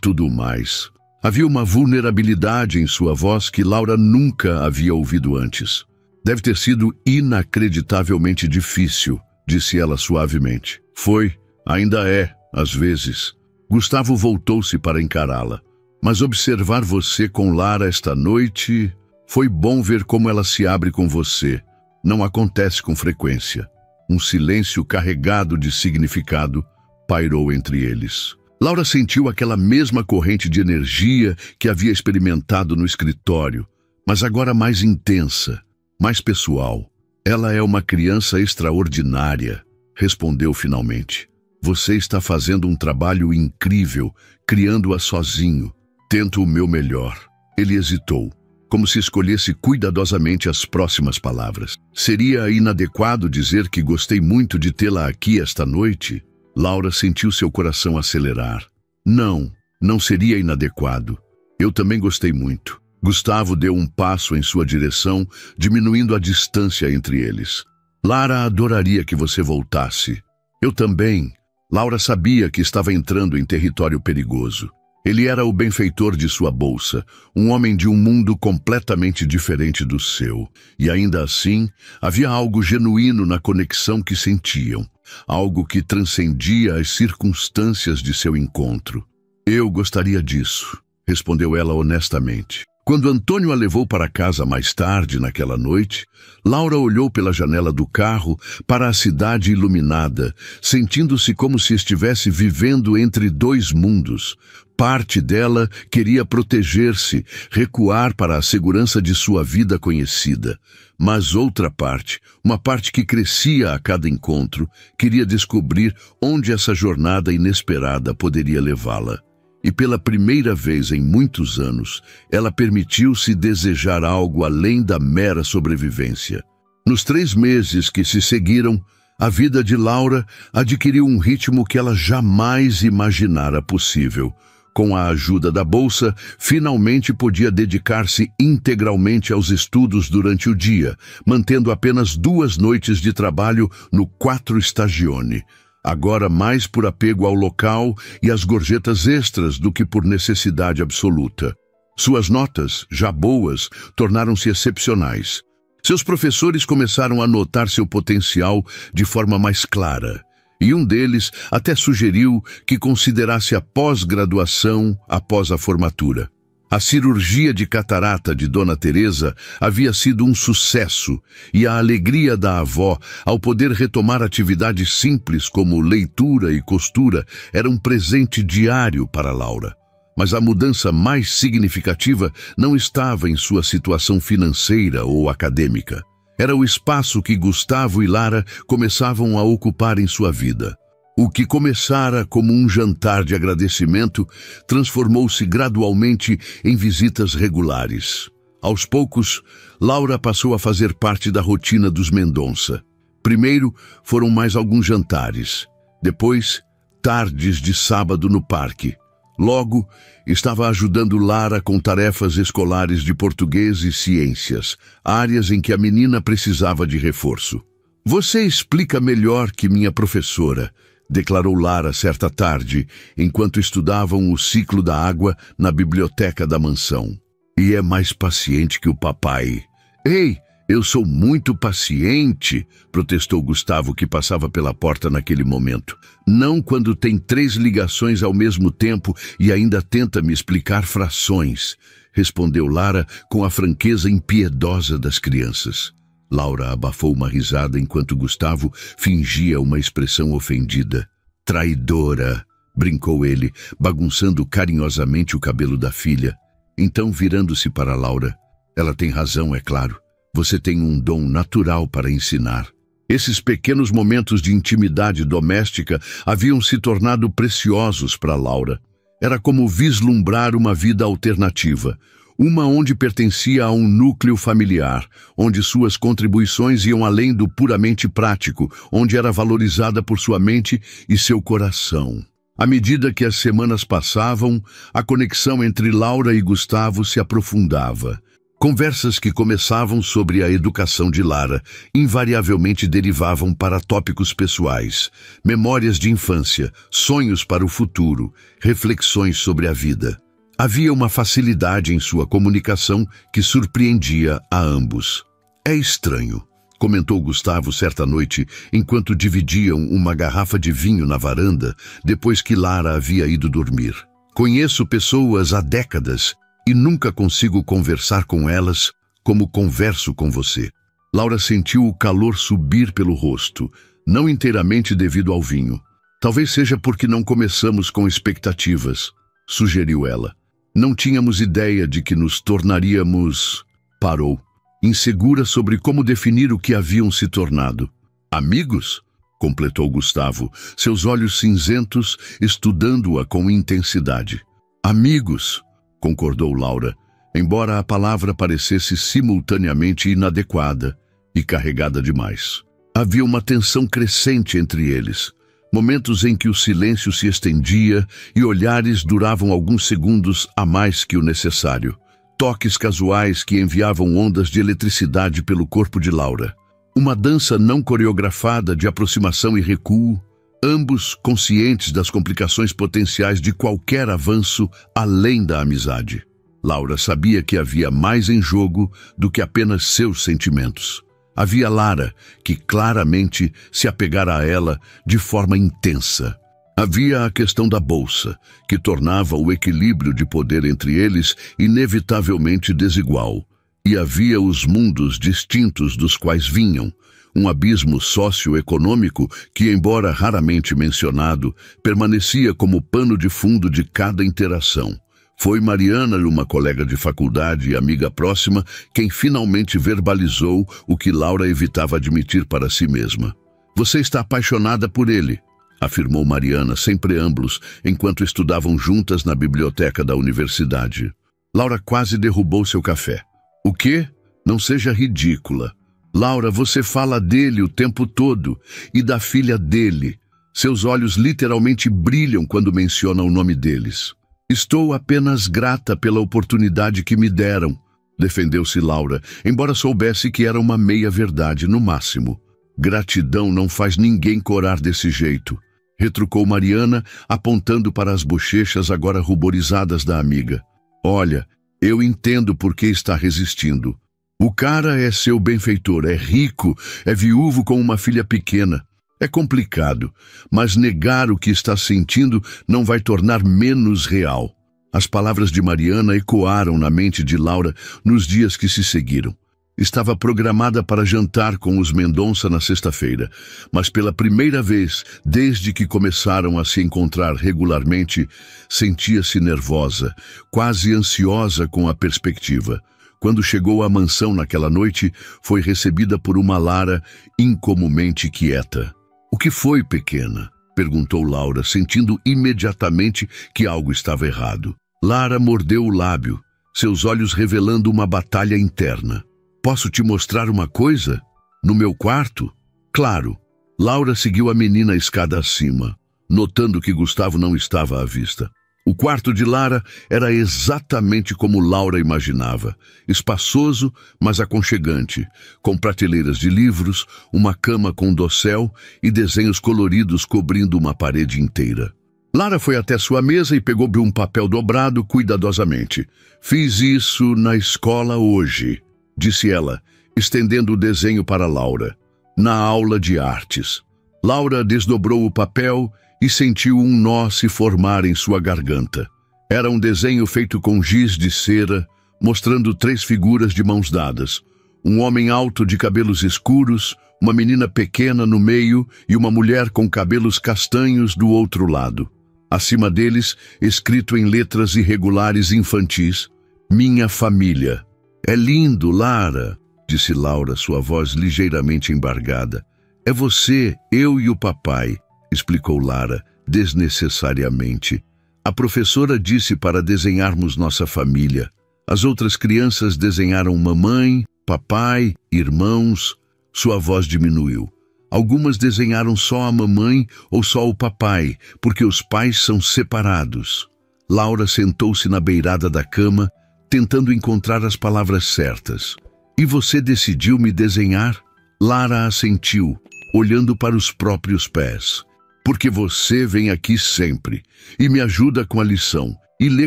tudo mais. Havia uma vulnerabilidade em sua voz que Laura nunca havia ouvido antes. Deve ter sido inacreditavelmente difícil, disse ela suavemente. Foi, ainda é, às vezes. Gustavo voltou-se para encará-la. Mas observar você com Lara esta noite... Foi bom ver como ela se abre com você. Não acontece com frequência. Um silêncio carregado de significado pairou entre eles. Laura sentiu aquela mesma corrente de energia que havia experimentado no escritório, mas agora mais intensa, mais pessoal. Ela é uma criança extraordinária, respondeu finalmente. Você está fazendo um trabalho incrível, criando-a sozinho. Tento o meu melhor. Ele hesitou, como se escolhesse cuidadosamente as próximas palavras. Seria inadequado dizer que gostei muito de tê-la aqui esta noite? Laura sentiu seu coração acelerar. Não seria inadequado. Eu também gostei muito. Gustavo deu um passo em sua direção, diminuindo a distância entre eles. Lara adoraria que você voltasse. Eu também. Laura sabia que estava entrando em território perigoso. Ele era o benfeitor de sua bolsa, um homem de um mundo completamente diferente do seu. E ainda assim, havia algo genuíno na conexão que sentiam, algo que transcendia as circunstâncias de seu encontro. Eu gostaria disso, respondeu ela honestamente. Quando Antônio a levou para casa mais tarde naquela noite, Laura olhou pela janela do carro para a cidade iluminada, sentindo-se como se estivesse vivendo entre dois mundos. Parte dela queria proteger-se, recuar para a segurança de sua vida conhecida. Mas outra parte, uma parte que crescia a cada encontro, queria descobrir onde essa jornada inesperada poderia levá-la. E pela primeira vez em muitos anos, ela permitiu-se desejar algo além da mera sobrevivência. Nos 3 meses que se seguiram, a vida de Laura adquiriu um ritmo que ela jamais imaginara possível. Com a ajuda da bolsa, finalmente podia dedicar-se integralmente aos estudos durante o dia, mantendo apenas 2 noites de trabalho no 4 Stagione. Agora mais por apego ao local e às gorjetas extras do que por necessidade absoluta. Suas notas, já boas, tornaram-se excepcionais. Seus professores começaram a notar seu potencial de forma mais clara, e um deles até sugeriu que considerasse a pós-graduação após a formatura. A cirurgia de catarata de Dona Teresa havia sido um sucesso e a alegria da avó ao poder retomar atividades simples como leitura e costura era um presente diário para Laura. Mas a mudança mais significativa não estava em sua situação financeira ou acadêmica. Era o espaço que Gustavo e Lara começavam a ocupar em sua vida. O que começara como um jantar de agradecimento transformou-se gradualmente em visitas regulares. Aos poucos, Laura passou a fazer parte da rotina dos Mendonça. Primeiro foram mais alguns jantares. Depois, tardes de sábado no parque. Logo, estava ajudando Lara com tarefas escolares de português e ciências, áreas em que a menina precisava de reforço. "Você explica melhor que minha professora", declarou Lara certa tarde, enquanto estudavam o ciclo da água na biblioteca da mansão. "E é mais paciente que o papai." "Ei, eu sou muito paciente", protestou Gustavo, que passava pela porta naquele momento. "Não quando tem 3 ligações ao mesmo tempo e ainda tenta me explicar frações", respondeu Lara com a franqueza impiedosa das crianças. Laura abafou uma risada enquanto Gustavo fingia uma expressão ofendida. "Traidora", brincou ele, bagunçando carinhosamente o cabelo da filha. Então, virando-se para Laura, "Ela tem razão, é claro. Você tem um dom natural para ensinar." Esses pequenos momentos de intimidade doméstica haviam se tornado preciosos para Laura. Era como vislumbrar uma vida alternativa, uma onde pertencia a um núcleo familiar, onde suas contribuições iam além do puramente prático, onde era valorizada por sua mente e seu coração. À medida que as semanas passavam, a conexão entre Laura e Gustavo se aprofundava. Conversas que começavam sobre a educação de Lara invariavelmente derivavam para tópicos pessoais, memórias de infância, sonhos para o futuro, reflexões sobre a vida. Havia uma facilidade em sua comunicação que surpreendia a ambos. "É estranho", comentou Gustavo certa noite, enquanto dividiam uma garrafa de vinho na varanda, depois que Lara havia ido dormir. "Conheço pessoas há décadas e nunca consigo conversar com elas como converso com você." Laura sentiu o calor subir pelo rosto, não inteiramente devido ao vinho. "Talvez seja porque não começamos com expectativas", sugeriu ela. "Não tínhamos ideia de que nos tornaríamos..." Parou, insegura sobre como definir o que haviam se tornado. "Amigos?", completou Gustavo, seus olhos cinzentos estudando-a com intensidade. "Amigos", concordou Laura, embora a palavra parecesse simultaneamente inadequada e carregada demais. Havia uma tensão crescente entre eles, momentos em que o silêncio se estendia e olhares duravam alguns segundos a mais que o necessário. toques casuais que enviavam ondas de eletricidade pelo corpo de Laura. Uma dança não coreografada de aproximação e recuo, ambos conscientes das complicações potenciais de qualquer avanço além da amizade. Laura sabia que havia mais em jogo do que apenas seus sentimentos. Havia Lara, que claramente se apegara a ela de forma intensa. Havia a questão da bolsa, que tornava o equilíbrio de poder entre eles inevitavelmente desigual. E havia os mundos distintos dos quais vinham, um abismo socioeconômico que, embora raramente mencionado, permanecia como pano de fundo de cada interação. Foi Mariana, uma colega de faculdade e amiga próxima, quem finalmente verbalizou o que Laura evitava admitir para si mesma. "Você está apaixonada por ele", afirmou Mariana sem preâmbulos, enquanto estudavam juntas na biblioteca da universidade. Laura quase derrubou seu café. "O quê? Não seja ridícula. Laura, você fala dele o tempo todo e da filha dele. Seus olhos literalmente brilham quando menciona o nome deles." "Estou apenas grata pela oportunidade que me deram", defendeu-se Laura, embora soubesse que era uma meia-verdade no máximo. "Gratidão não faz ninguém corar desse jeito", retrucou Mariana, apontando para as bochechas agora ruborizadas da amiga. "Olha, eu entendo por que está resistindo. O cara é seu benfeitor, é rico, é viúvo com uma filha pequena. É complicado, mas negar o que está sentindo não vai tornar menos real." As palavras de Mariana ecoaram na mente de Laura nos dias que se seguiram. Estava programada para jantar com os Mendonça na sexta-feira, mas pela primeira vez, desde que começaram a se encontrar regularmente, sentia-se nervosa, quase ansiosa com a perspectiva. Quando chegou à mansão naquela noite, foi recebida por uma Lara incomumente quieta. "O que foi, pequena?", perguntou Laura, sentindo imediatamente que algo estava errado. Lara mordeu o lábio, seus olhos revelando uma batalha interna. "Posso te mostrar uma coisa? No meu quarto?" "Claro." Laura seguiu a menina a escada acima, notando que Gustavo não estava à vista. O quarto de Lara era exatamente como Laura imaginava, espaçoso, mas aconchegante, com prateleiras de livros, uma cama com dossel e desenhos coloridos cobrindo uma parede inteira. Lara foi até sua mesa e pegou um papel dobrado cuidadosamente. "Fiz isso na escola hoje", disse ela, estendendo o desenho para Laura. "Na aula de artes." Laura desdobrou o papel e sentiu um nó se formar em sua garganta. Era um desenho feito com giz de cera, mostrando 3 figuras de mãos dadas. Um homem alto de cabelos escuros, uma menina pequena no meio e uma mulher com cabelos castanhos do outro lado. Acima deles, escrito em letras irregulares infantis, "Minha família." "É lindo, Lara", disse Laura, sua voz ligeiramente embargada. "É você, eu e o papai", explicou Lara, desnecessariamente. "A professora disse para desenharmos nossa família. As outras crianças desenharam mamãe, papai, irmãos." Sua voz diminuiu. "Algumas desenharam só a mamãe ou só o papai, porque os pais são separados." Laura sentou-se na beirada da cama, tentando encontrar as palavras certas. "E você decidiu me desenhar?" Lara assentiu, olhando para os próprios pés. "Porque você vem aqui sempre, e me ajuda com a lição, e lê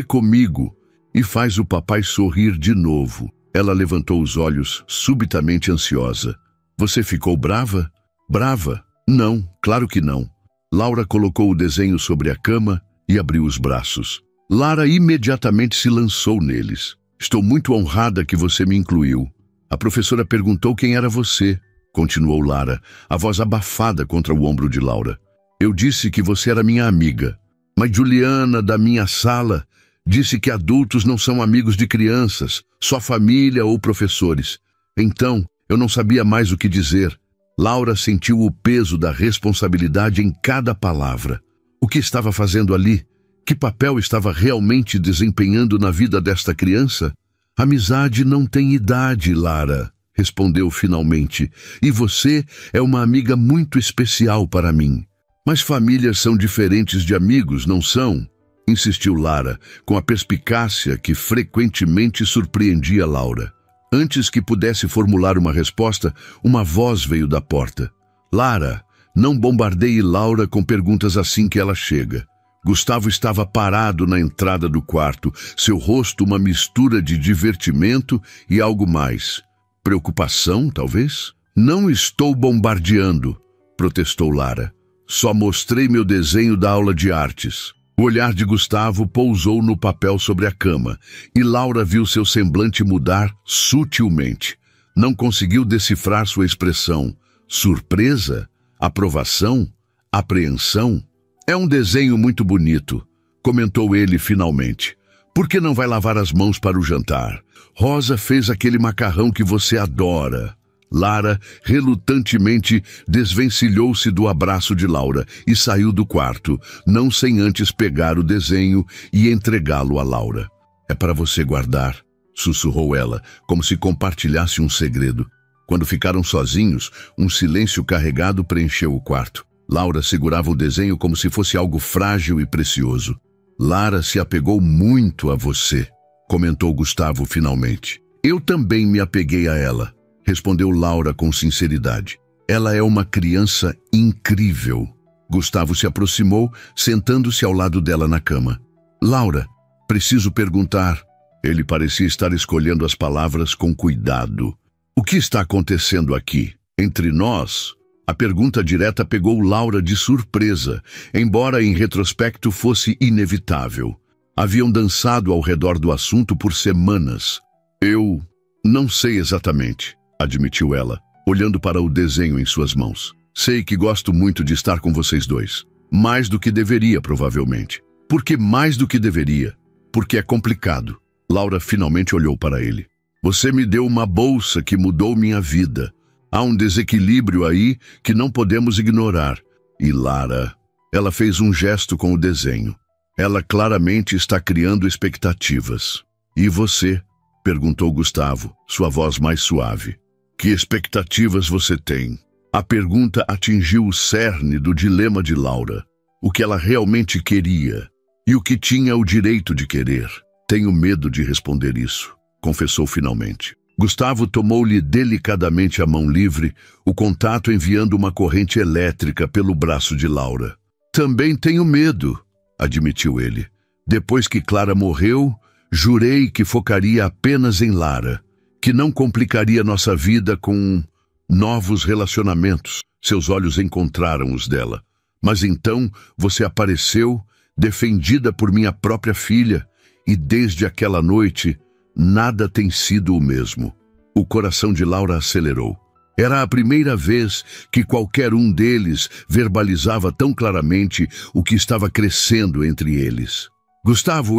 comigo, e faz o papai sorrir de novo." Ela levantou os olhos, subitamente ansiosa. "Você ficou brava?" "Brava? Não, claro que não." Laura colocou o desenho sobre a cama e abriu os braços. Lara imediatamente se lançou neles. "Estou muito honrada que você me incluiu. A professora perguntou quem era você", continuou Lara, a voz abafada contra o ombro de Laura. "Eu disse que você era minha amiga, mas Juliana, da minha sala, disse que adultos não são amigos de crianças, só família ou professores. Então, eu não sabia mais o que dizer." Laura sentiu o peso da responsabilidade em cada palavra. O que estava fazendo ali? Que papel estava realmente desempenhando na vida desta criança? "Amizade não tem idade, Lara", respondeu finalmente, "e você é uma amiga muito especial para mim." "Mas famílias são diferentes de amigos, não são?" insistiu Lara, com a perspicácia que frequentemente surpreendia Laura. Antes que pudesse formular uma resposta, uma voz veio da porta. Lara, não bombardeie Laura com perguntas assim que ela chega. Gustavo estava parado na entrada do quarto, seu rosto uma mistura de divertimento e algo mais. Preocupação, talvez? Não estou bombardeando, protestou Lara. Só mostrei meu desenho da aula de artes. O olhar de Gustavo pousou no papel sobre a cama, e Laura viu seu semblante mudar sutilmente. Não conseguiu decifrar sua expressão. Surpresa? Aprovação? Apreensão? É um desenho muito bonito, comentou ele finalmente. Por que não vai lavar as mãos para o jantar? Rosa fez aquele macarrão que você adora. Lara, relutantemente, desvencilhou-se do abraço de Laura e saiu do quarto, não sem antes pegar o desenho e entregá-lo a Laura. É para você guardar, sussurrou ela, como se compartilhasse um segredo. Quando ficaram sozinhos, um silêncio carregado preencheu o quarto. Laura segurava o desenho como se fosse algo frágil e precioso. Lara se apegou muito a você, comentou Gustavo finalmente. Eu também me apeguei a ela, respondeu Laura com sinceridade. Ela é uma criança incrível. Gustavo se aproximou, sentando-se ao lado dela na cama. Laura, preciso perguntar. Ele parecia estar escolhendo as palavras com cuidado. O que está acontecendo aqui? Entre nós? A pergunta direta pegou Laura de surpresa, embora em retrospecto fosse inevitável. Haviam dançado ao redor do assunto por semanas. Eu não sei exatamente, admitiu ela, olhando para o desenho em suas mãos. Sei que gosto muito de estar com vocês dois. Mais do que deveria, provavelmente. Por que mais do que deveria? Porque é complicado. Laura finalmente olhou para ele. Você me deu uma bolsa que mudou minha vida. Há um desequilíbrio aí que não podemos ignorar. E Lara, ela fez um gesto com o desenho. Ela claramente está criando expectativas. E você? Perguntou Gustavo, sua voz mais suave. Que expectativas você tem? A pergunta atingiu o cerne do dilema de Laura. O que ela realmente queria e o que tinha o direito de querer. Tenho medo de responder isso, confessou finalmente. Gustavo tomou-lhe delicadamente a mão livre, o contato enviando uma corrente elétrica pelo braço de Laura. Também tenho medo, admitiu ele. Depois que Clara morreu, jurei que focaria apenas em Lara, que não complicaria nossa vida com novos relacionamentos. Seus olhos encontraram os dela. Mas então você apareceu, defendida por minha própria filha, e desde aquela noite nada tem sido o mesmo. O coração de Laura acelerou. Era a primeira vez que qualquer um deles verbalizava tão claramente o que estava crescendo entre eles. Gustavo,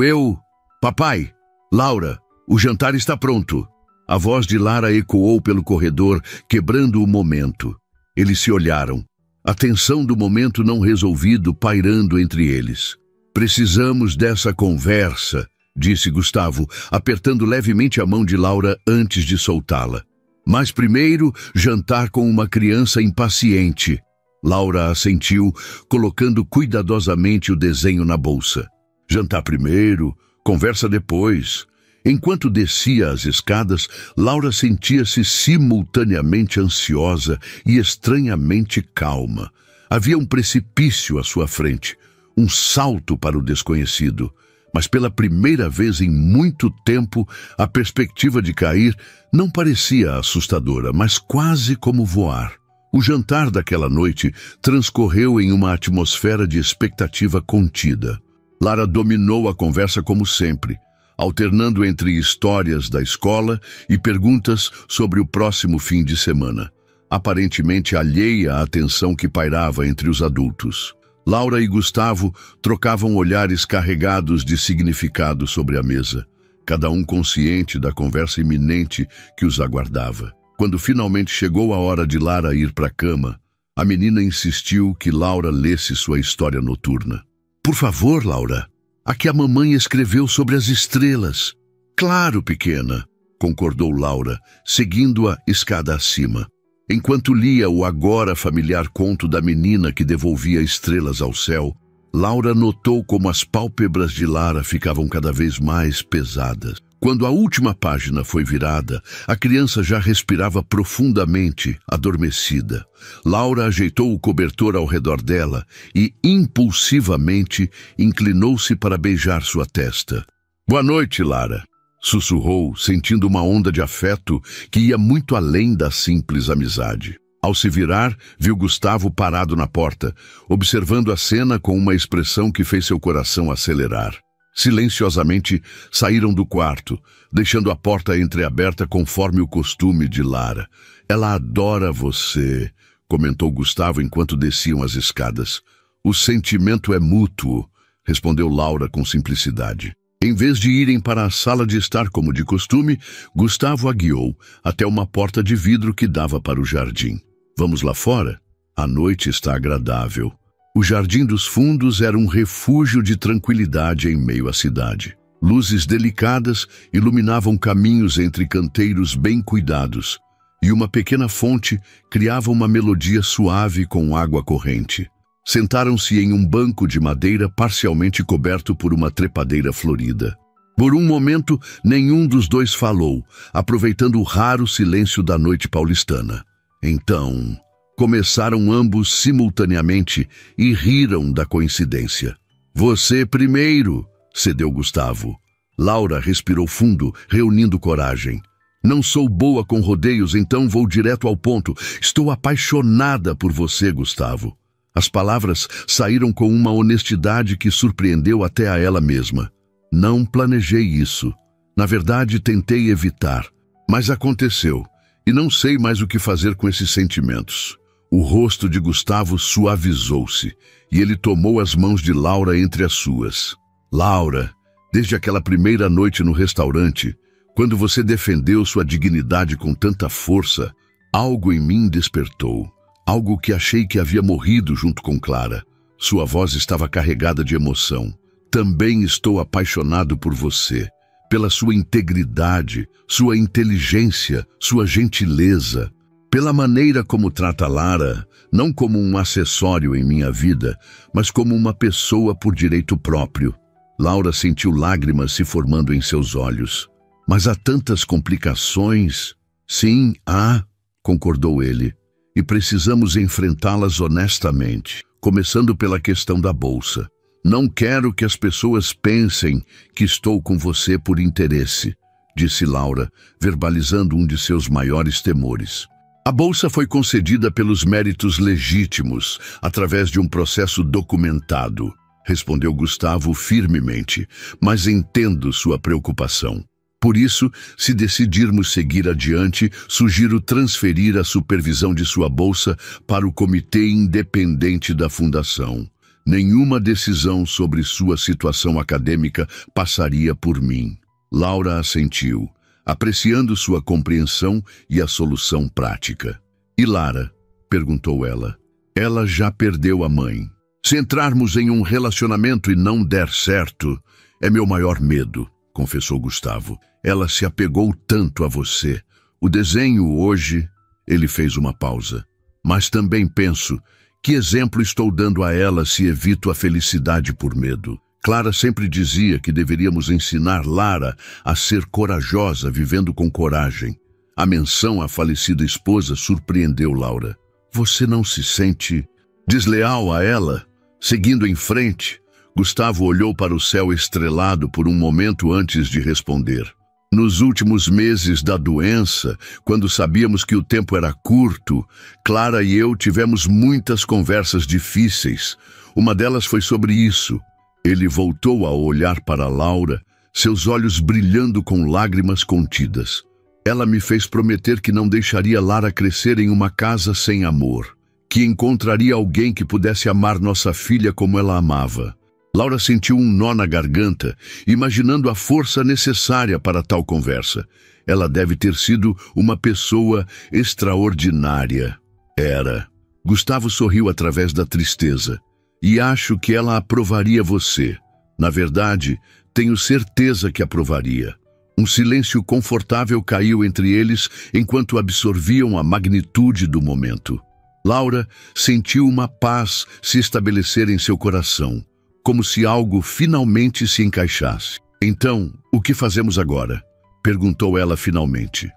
Papai! Laura, o jantar está pronto. A voz de Lara ecoou pelo corredor, quebrando o momento. Eles se olharam. A tensão do momento não resolvido pairando entre eles. Precisamos dessa conversa, disse Gustavo, apertando levemente a mão de Laura antes de soltá-la. Mas primeiro, jantar com uma criança impaciente. Laura assentiu, colocando cuidadosamente o desenho na bolsa. Jantar primeiro, conversa depois. Enquanto descia as escadas, Laura sentia-se simultaneamente ansiosa e estranhamente calma. Havia um precipício à sua frente, um salto para o desconhecido. Mas pela primeira vez em muito tempo, a perspectiva de cair não parecia assustadora, mas quase como voar. O jantar daquela noite transcorreu em uma atmosfera de expectativa contida. Lara dominou a conversa como sempre, alternando entre histórias da escola e perguntas sobre o próximo fim de semana, aparentemente alheia à tensão que pairava entre os adultos. Laura e Gustavo trocavam olhares carregados de significado sobre a mesa, cada um consciente da conversa iminente que os aguardava. Quando finalmente chegou a hora de Lara ir para a cama, a menina insistiu que Laura lesse sua história noturna. Por favor, Laura, a que a mamãe escreveu sobre as estrelas. Claro, pequena, concordou Laura, seguindo-a escada acima. Enquanto lia o agora familiar conto da menina que devolvia estrelas ao céu, Laura notou como as pálpebras de Lara ficavam cada vez mais pesadas. Quando a última página foi virada, a criança já respirava profundamente, adormecida. Laura ajeitou o cobertor ao redor dela e, impulsivamente, inclinou-se para beijar sua testa. "Boa noite, Lara", sussurrou, sentindo uma onda de afeto que ia muito além da simples amizade. Ao se virar, viu Gustavo parado na porta, observando a cena com uma expressão que fez seu coração acelerar. Silenciosamente, saíram do quarto, deixando a porta entreaberta conforme o costume de Lara. "Ela adora você", comentou Gustavo enquanto desciam as escadas. "O sentimento é mútuo", respondeu Laura com simplicidade. Em vez de irem para a sala de estar como de costume, Gustavo a guiou até uma porta de vidro que dava para o jardim. "Vamos lá fora? A noite está agradável." O Jardim dos Fundos era um refúgio de tranquilidade em meio à cidade. Luzes delicadas iluminavam caminhos entre canteiros bem cuidados, e uma pequena fonte criava uma melodia suave com água corrente. Sentaram-se em um banco de madeira parcialmente coberto por uma trepadeira florida. Por um momento, nenhum dos dois falou, aproveitando o raro silêncio da noite paulistana. Então, começaram ambos simultaneamente e riram da coincidência. "Você primeiro", cedeu Gustavo. Laura respirou fundo, reunindo coragem. "Não sou boa com rodeios, então vou direto ao ponto. Estou apaixonada por você, Gustavo." As palavras saíram com uma honestidade que surpreendeu até a ela mesma. "Não planejei isso. Na verdade, tentei evitar. Mas aconteceu, e não sei mais o que fazer com esses sentimentos." O rosto de Gustavo suavizou-se, e ele tomou as mãos de Laura entre as suas. "Laura, desde aquela primeira noite no restaurante, quando você defendeu sua dignidade com tanta força, algo em mim despertou. Algo que achei que havia morrido junto com Clara." Sua voz estava carregada de emoção. "Também estou apaixonado por você, pela sua integridade, sua inteligência, sua gentileza, pela maneira como trata Lara, não como um acessório em minha vida, mas como uma pessoa por direito próprio." Laura sentiu lágrimas se formando em seus olhos. "Mas há tantas complicações." "Sim, há", concordou ele. "E precisamos enfrentá-las honestamente, começando pela questão da bolsa. Não quero que as pessoas pensem que estou com você por interesse", disse Laura, verbalizando um de seus maiores temores. "A bolsa foi concedida pelos méritos legítimos, através de um processo documentado", respondeu Gustavo firmemente, "mas entendo sua preocupação. Por isso, se decidirmos seguir adiante, sugiro transferir a supervisão de sua bolsa para o Comitê Independente da Fundação. Nenhuma decisão sobre sua situação acadêmica passaria por mim." Laura assentiu, apreciando sua compreensão e a solução prática. "E Lara?", perguntou ela. "Ela já perdeu a mãe. Se entrarmos em um relacionamento e não der certo, é meu maior medo", confessou Gustavo. "Ela se apegou tanto a você. O desenho hoje..." Ele fez uma pausa. "Mas também penso, que exemplo estou dando a ela se evito a felicidade por medo? Clara sempre dizia que deveríamos ensinar Lara a ser corajosa, vivendo com coragem." A menção à falecida esposa surpreendeu Laura. "Você não se sente desleal a ela?" Seguindo em frente, Gustavo olhou para o céu estrelado por um momento antes de responder. "Nos últimos meses da doença, quando sabíamos que o tempo era curto, Clara e eu tivemos muitas conversas difíceis. Uma delas foi sobre isso." Ele voltou a olhar para Laura, seus olhos brilhando com lágrimas contidas. "Ela me fez prometer que não deixaria Lara crescer em uma casa sem amor, que encontraria alguém que pudesse amar nossa filha como ela amava." Laura sentiu um nó na garganta, imaginando a força necessária para tal conversa. Ela deve ter sido uma pessoa extraordinária. Era. Gustavo sorriu através da tristeza. "E acho que ela aprovaria você. Na verdade, tenho certeza que aprovaria." Um silêncio confortável caiu entre eles enquanto absorviam a magnitude do momento. Laura sentiu uma paz se estabelecer em seu coração, como se algo finalmente se encaixasse. Então, o que fazemos agora? Perguntou ela finalmente.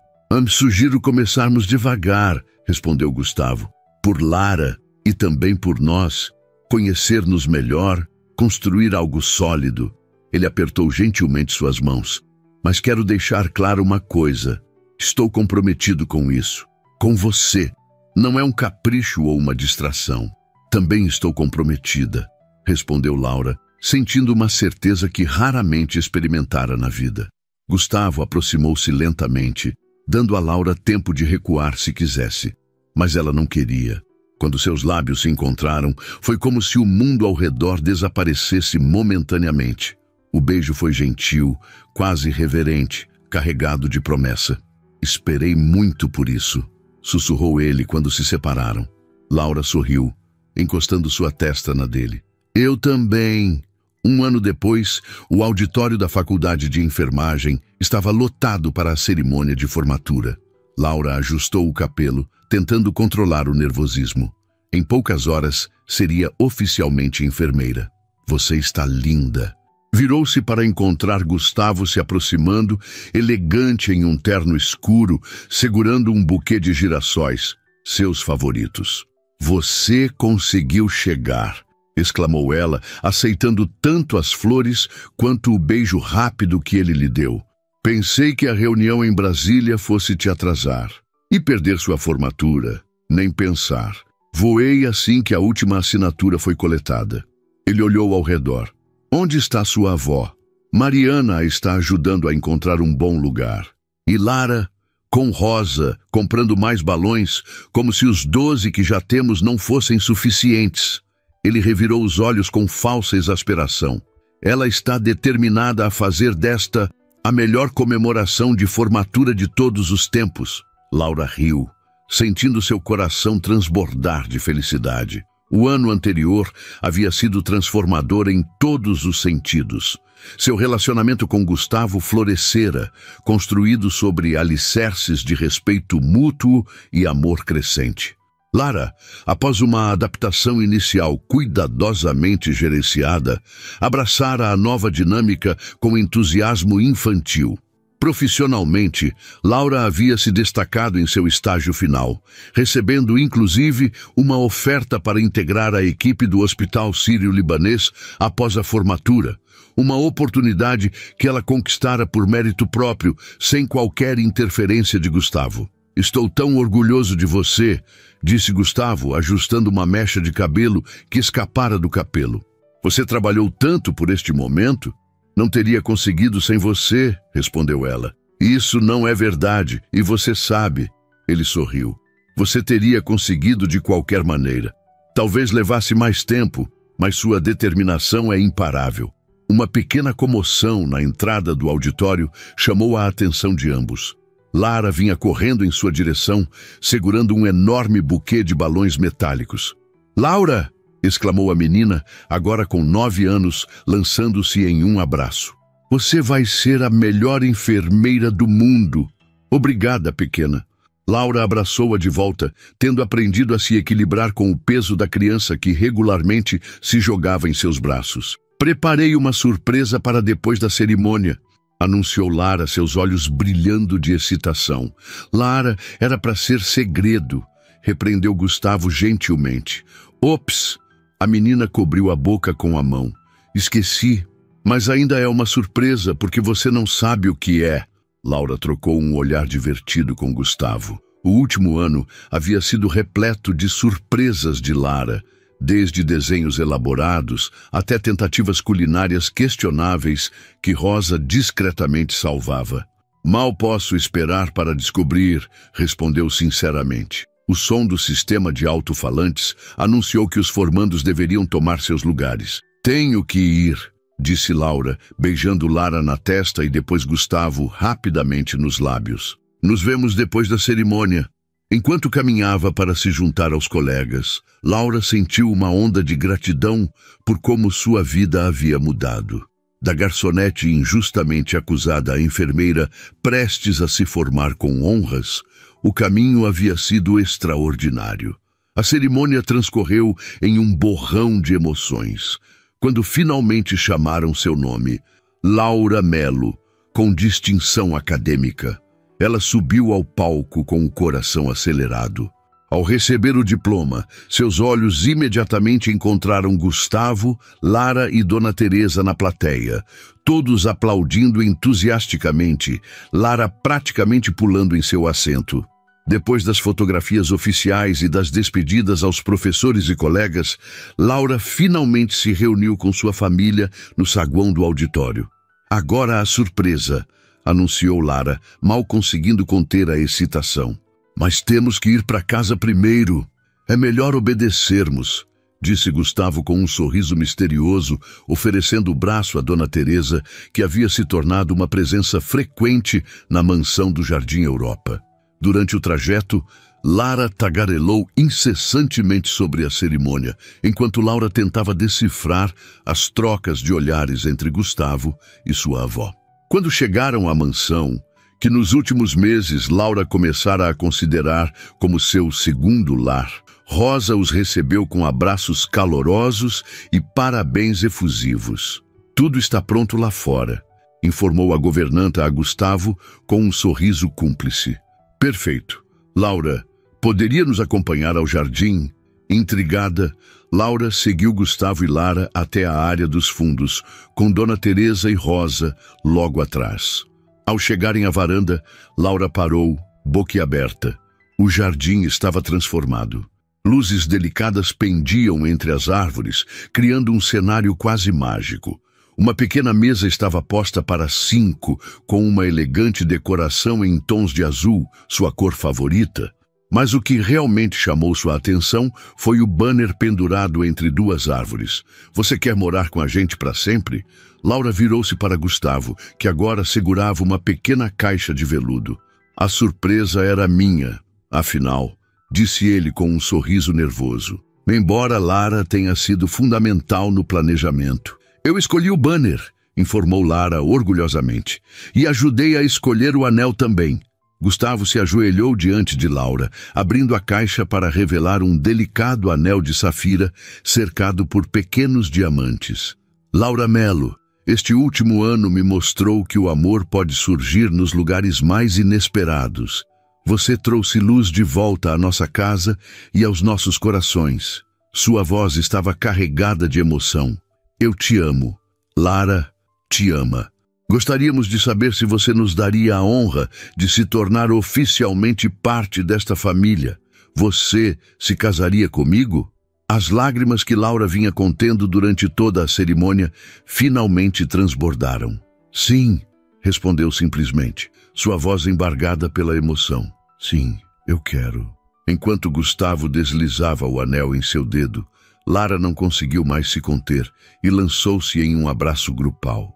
Sugiro começarmos devagar, respondeu Gustavo. Por Lara e também por nós, conhecer-nos melhor, construir algo sólido. Ele apertou gentilmente suas mãos. Mas quero deixar claro uma coisa. Estou comprometido com isso. Com você. Não é um capricho ou uma distração. Também estou comprometida, respondeu Laura, sentindo uma certeza que raramente experimentara na vida. Gustavo aproximou-se lentamente, dando a Laura tempo de recuar se quisesse. Mas ela não queria. Quando seus lábios se encontraram, foi como se o mundo ao redor desaparecesse momentaneamente. O beijo foi gentil, quase reverente, carregado de promessa. Esperei muito por isso, sussurrou ele quando se separaram. Laura sorriu, encostando sua testa na dele. Eu também. 1 ano depois, o auditório da Faculdade de Enfermagem estava lotado para a cerimônia de formatura. Laura ajustou o cabelo, tentando controlar o nervosismo. Em poucas horas, seria oficialmente enfermeira. Você está linda. Virou-se para encontrar Gustavo se aproximando, elegante em um terno escuro, segurando um buquê de girassóis, seus favoritos. Você conseguiu chegar, exclamou ela, aceitando tanto as flores quanto o beijo rápido que ele lhe deu. Pensei que a reunião em Brasília fosse te atrasar e perder sua formatura. Nem pensar. Voei assim que a última assinatura foi coletada. Ele olhou ao redor. Onde está sua avó? Mariana a está ajudando a encontrar um bom lugar. E Lara, com Rosa, comprando mais balões, como se os 12 que já temos não fossem suficientes. Ele revirou os olhos com falsa exasperação. Ela está determinada a fazer desta a melhor comemoração de formatura de todos os tempos. Laura riu, sentindo seu coração transbordar de felicidade. O ano anterior havia sido transformador em todos os sentidos. Seu relacionamento com Gustavo florescera, construído sobre alicerces de respeito mútuo e amor crescente. Lara, após uma adaptação inicial cuidadosamente gerenciada, abraçara a nova dinâmica com entusiasmo infantil. Profissionalmente, Laura havia se destacado em seu estágio final, recebendo inclusive uma oferta para integrar a equipe do Hospital Sírio-Libanês após a formatura, uma oportunidade que ela conquistara por mérito próprio, sem qualquer interferência de Gustavo. Estou tão orgulhoso de você, disse Gustavo, ajustando uma mecha de cabelo que escapara do capelo. Você trabalhou tanto por este momento? Não teria conseguido sem você, respondeu ela. Isso não é verdade, e você sabe. Ele sorriu. Você teria conseguido de qualquer maneira. Talvez levasse mais tempo, mas sua determinação é imparável. Uma pequena comoção na entrada do auditório chamou a atenção de ambos. Lara vinha correndo em sua direção, segurando um enorme buquê de balões metálicos. Laura! Exclamou a menina, agora com 9 anos, lançando-se em um abraço. Você vai ser a melhor enfermeira do mundo. Obrigada, pequena. Laura abraçou-a de volta, tendo aprendido a se equilibrar com o peso da criança que regularmente se jogava em seus braços. Preparei uma surpresa para depois da cerimônia, anunciou Lara, seus olhos brilhando de excitação. Lara, era para ser segredo, repreendeu Gustavo gentilmente. Ops! A menina cobriu a boca com a mão. Esqueci, mas ainda é uma surpresa porque você não sabe o que é. Laura trocou um olhar divertido com Gustavo. O último ano havia sido repleto de surpresas de Lara, desde desenhos elaborados até tentativas culinárias questionáveis que Rosa discretamente salvava. Mal posso esperar para descobrir, respondeu sinceramente. O som do sistema de alto-falantes anunciou que os formandos deveriam tomar seus lugares. Tenho que ir, disse Laura, beijando Lara na testa e depois Gustavo rapidamente nos lábios. Nos vemos depois da cerimônia. Enquanto caminhava para se juntar aos colegas, Laura sentiu uma onda de gratidão por como sua vida havia mudado. Da garçonete injustamente acusada à enfermeira prestes a se formar com honras, o caminho havia sido extraordinário. A cerimônia transcorreu em um borrão de emoções. quando finalmente chamaram seu nome, Laura Mello, com distinção acadêmica. Ela subiu ao palco com o coração acelerado. Ao receber o diploma, seus olhos imediatamente encontraram Gustavo, Lara e Dona Teresa na plateia, todos aplaudindo entusiasticamente, Lara praticamente pulando em seu assento. Depois das fotografias oficiais e das despedidas aos professores e colegas, Laura finalmente se reuniu com sua família no saguão do auditório. "Agora a surpresa", anunciou Lara, mal conseguindo conter a excitação. "Mas temos que ir para casa primeiro. É melhor obedecermos", disse Gustavo com um sorriso misterioso, oferecendo o braço a Dona Teresa, que havia se tornado uma presença frequente na mansão do Jardim Europa. Durante o trajeto, Lara tagarelou incessantemente sobre a cerimônia, enquanto Laura tentava decifrar as trocas de olhares entre Gustavo e sua avó. Quando chegaram à mansão, que nos últimos meses Laura começara a considerar como seu segundo lar, Rosa os recebeu com abraços calorosos e parabéns efusivos. "Tudo está pronto lá fora", informou a governanta a Gustavo com um sorriso cúmplice. "Perfeito. Laura, poderia nos acompanhar ao jardim?" Intrigada, Laura seguiu Gustavo e Lara até a área dos fundos, com Dona Teresa e Rosa logo atrás. Ao chegarem à varanda, Laura parou, boquiaberta. O jardim estava transformado. Luzes delicadas pendiam entre as árvores, criando um cenário quase mágico. Uma pequena mesa estava posta para 5, com uma elegante decoração em tons de azul, sua cor favorita. Mas o que realmente chamou sua atenção foi o banner pendurado entre duas árvores. "Você quer morar com a gente para sempre?" Laura virou-se para Gustavo, que agora segurava uma pequena caixa de veludo. "A surpresa era minha, afinal", disse ele com um sorriso nervoso. "Embora Lara tenha sido fundamental no planejamento. Eu escolhi o banner", informou Lara orgulhosamente, "e ajudei a escolher o anel também." Gustavo se ajoelhou diante de Laura, abrindo a caixa para revelar um delicado anel de safira cercado por pequenos diamantes. "Laura Mello, este último ano me mostrou que o amor pode surgir nos lugares mais inesperados. Você trouxe luz de volta à nossa casa e aos nossos corações." Sua voz estava carregada de emoção. "Eu te amo. Lara te ama. Gostaríamos de saber se você nos daria a honra de se tornar oficialmente parte desta família. Você se casaria comigo?" As lágrimas que Laura vinha contendo durante toda a cerimônia finalmente transbordaram. "Sim", respondeu simplesmente, sua voz embargada pela emoção. "Sim, eu quero." Enquanto Gustavo deslizava o anel em seu dedo, Lara não conseguiu mais se conter e lançou-se em um abraço grupal.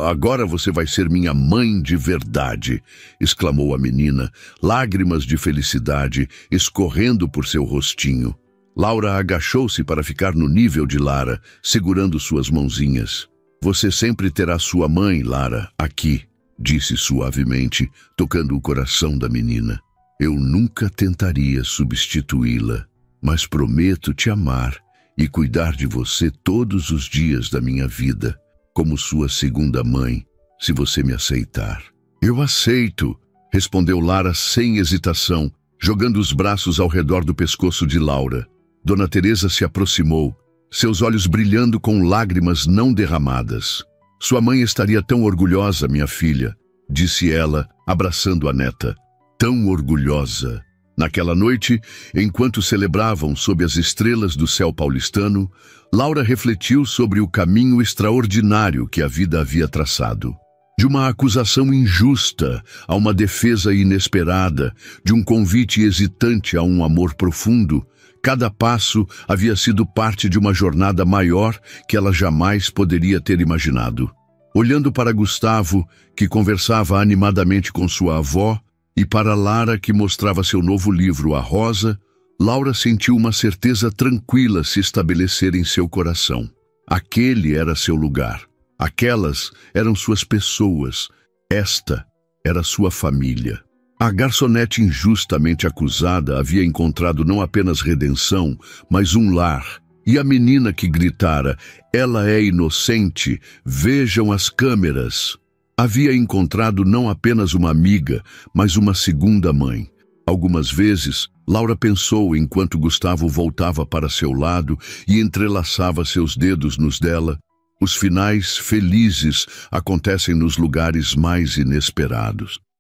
Agora você vai ser minha mãe de verdade", exclamou a menina, lágrimas de felicidade escorrendo por seu rostinho. Laura agachou-se para ficar no nível de Lara, segurando suas mãozinhas. "Você sempre terá sua mãe, Lara, aqui", disse suavemente, tocando o coração da menina. "Eu nunca tentaria substituí-la, mas prometo te amar e cuidar de você todos os dias da minha vida, como sua segunda mãe, se você me aceitar." "Eu aceito", respondeu Lara sem hesitação, jogando os braços ao redor do pescoço de Laura. Dona Teresa se aproximou, seus olhos brilhando com lágrimas não derramadas. "Sua mãe estaria tão orgulhosa, minha filha", disse ela, abraçando a neta. "Tão orgulhosa." Naquela noite, enquanto celebravam sob as estrelas do céu paulistano, Laura refletiu sobre o caminho extraordinário que a vida havia traçado. De uma acusação injusta a uma defesa inesperada, de um convite hesitante a um amor profundo, cada passo havia sido parte de uma jornada maior que ela jamais poderia ter imaginado. Olhando para Gustavo, que conversava animadamente com sua avó, e para Lara, que mostrava seu novo livro, A Rosa, Laura sentiu uma certeza tranquila se estabelecer em seu coração. Aquele era seu lugar. Aquelas eram suas pessoas. Esta era sua família. A garçonete injustamente acusada havia encontrado não apenas redenção, mas um lar, E a menina que gritara: "Ela é inocente, vejam as câmeras", havia encontrado não apenas uma amiga, mas uma segunda mãe. Algumas vezes, Laura pensou enquanto Gustavo voltava para seu lado e entrelaçava seus dedos nos dela. Os finais felizes acontecem nos lugares mais inesperados.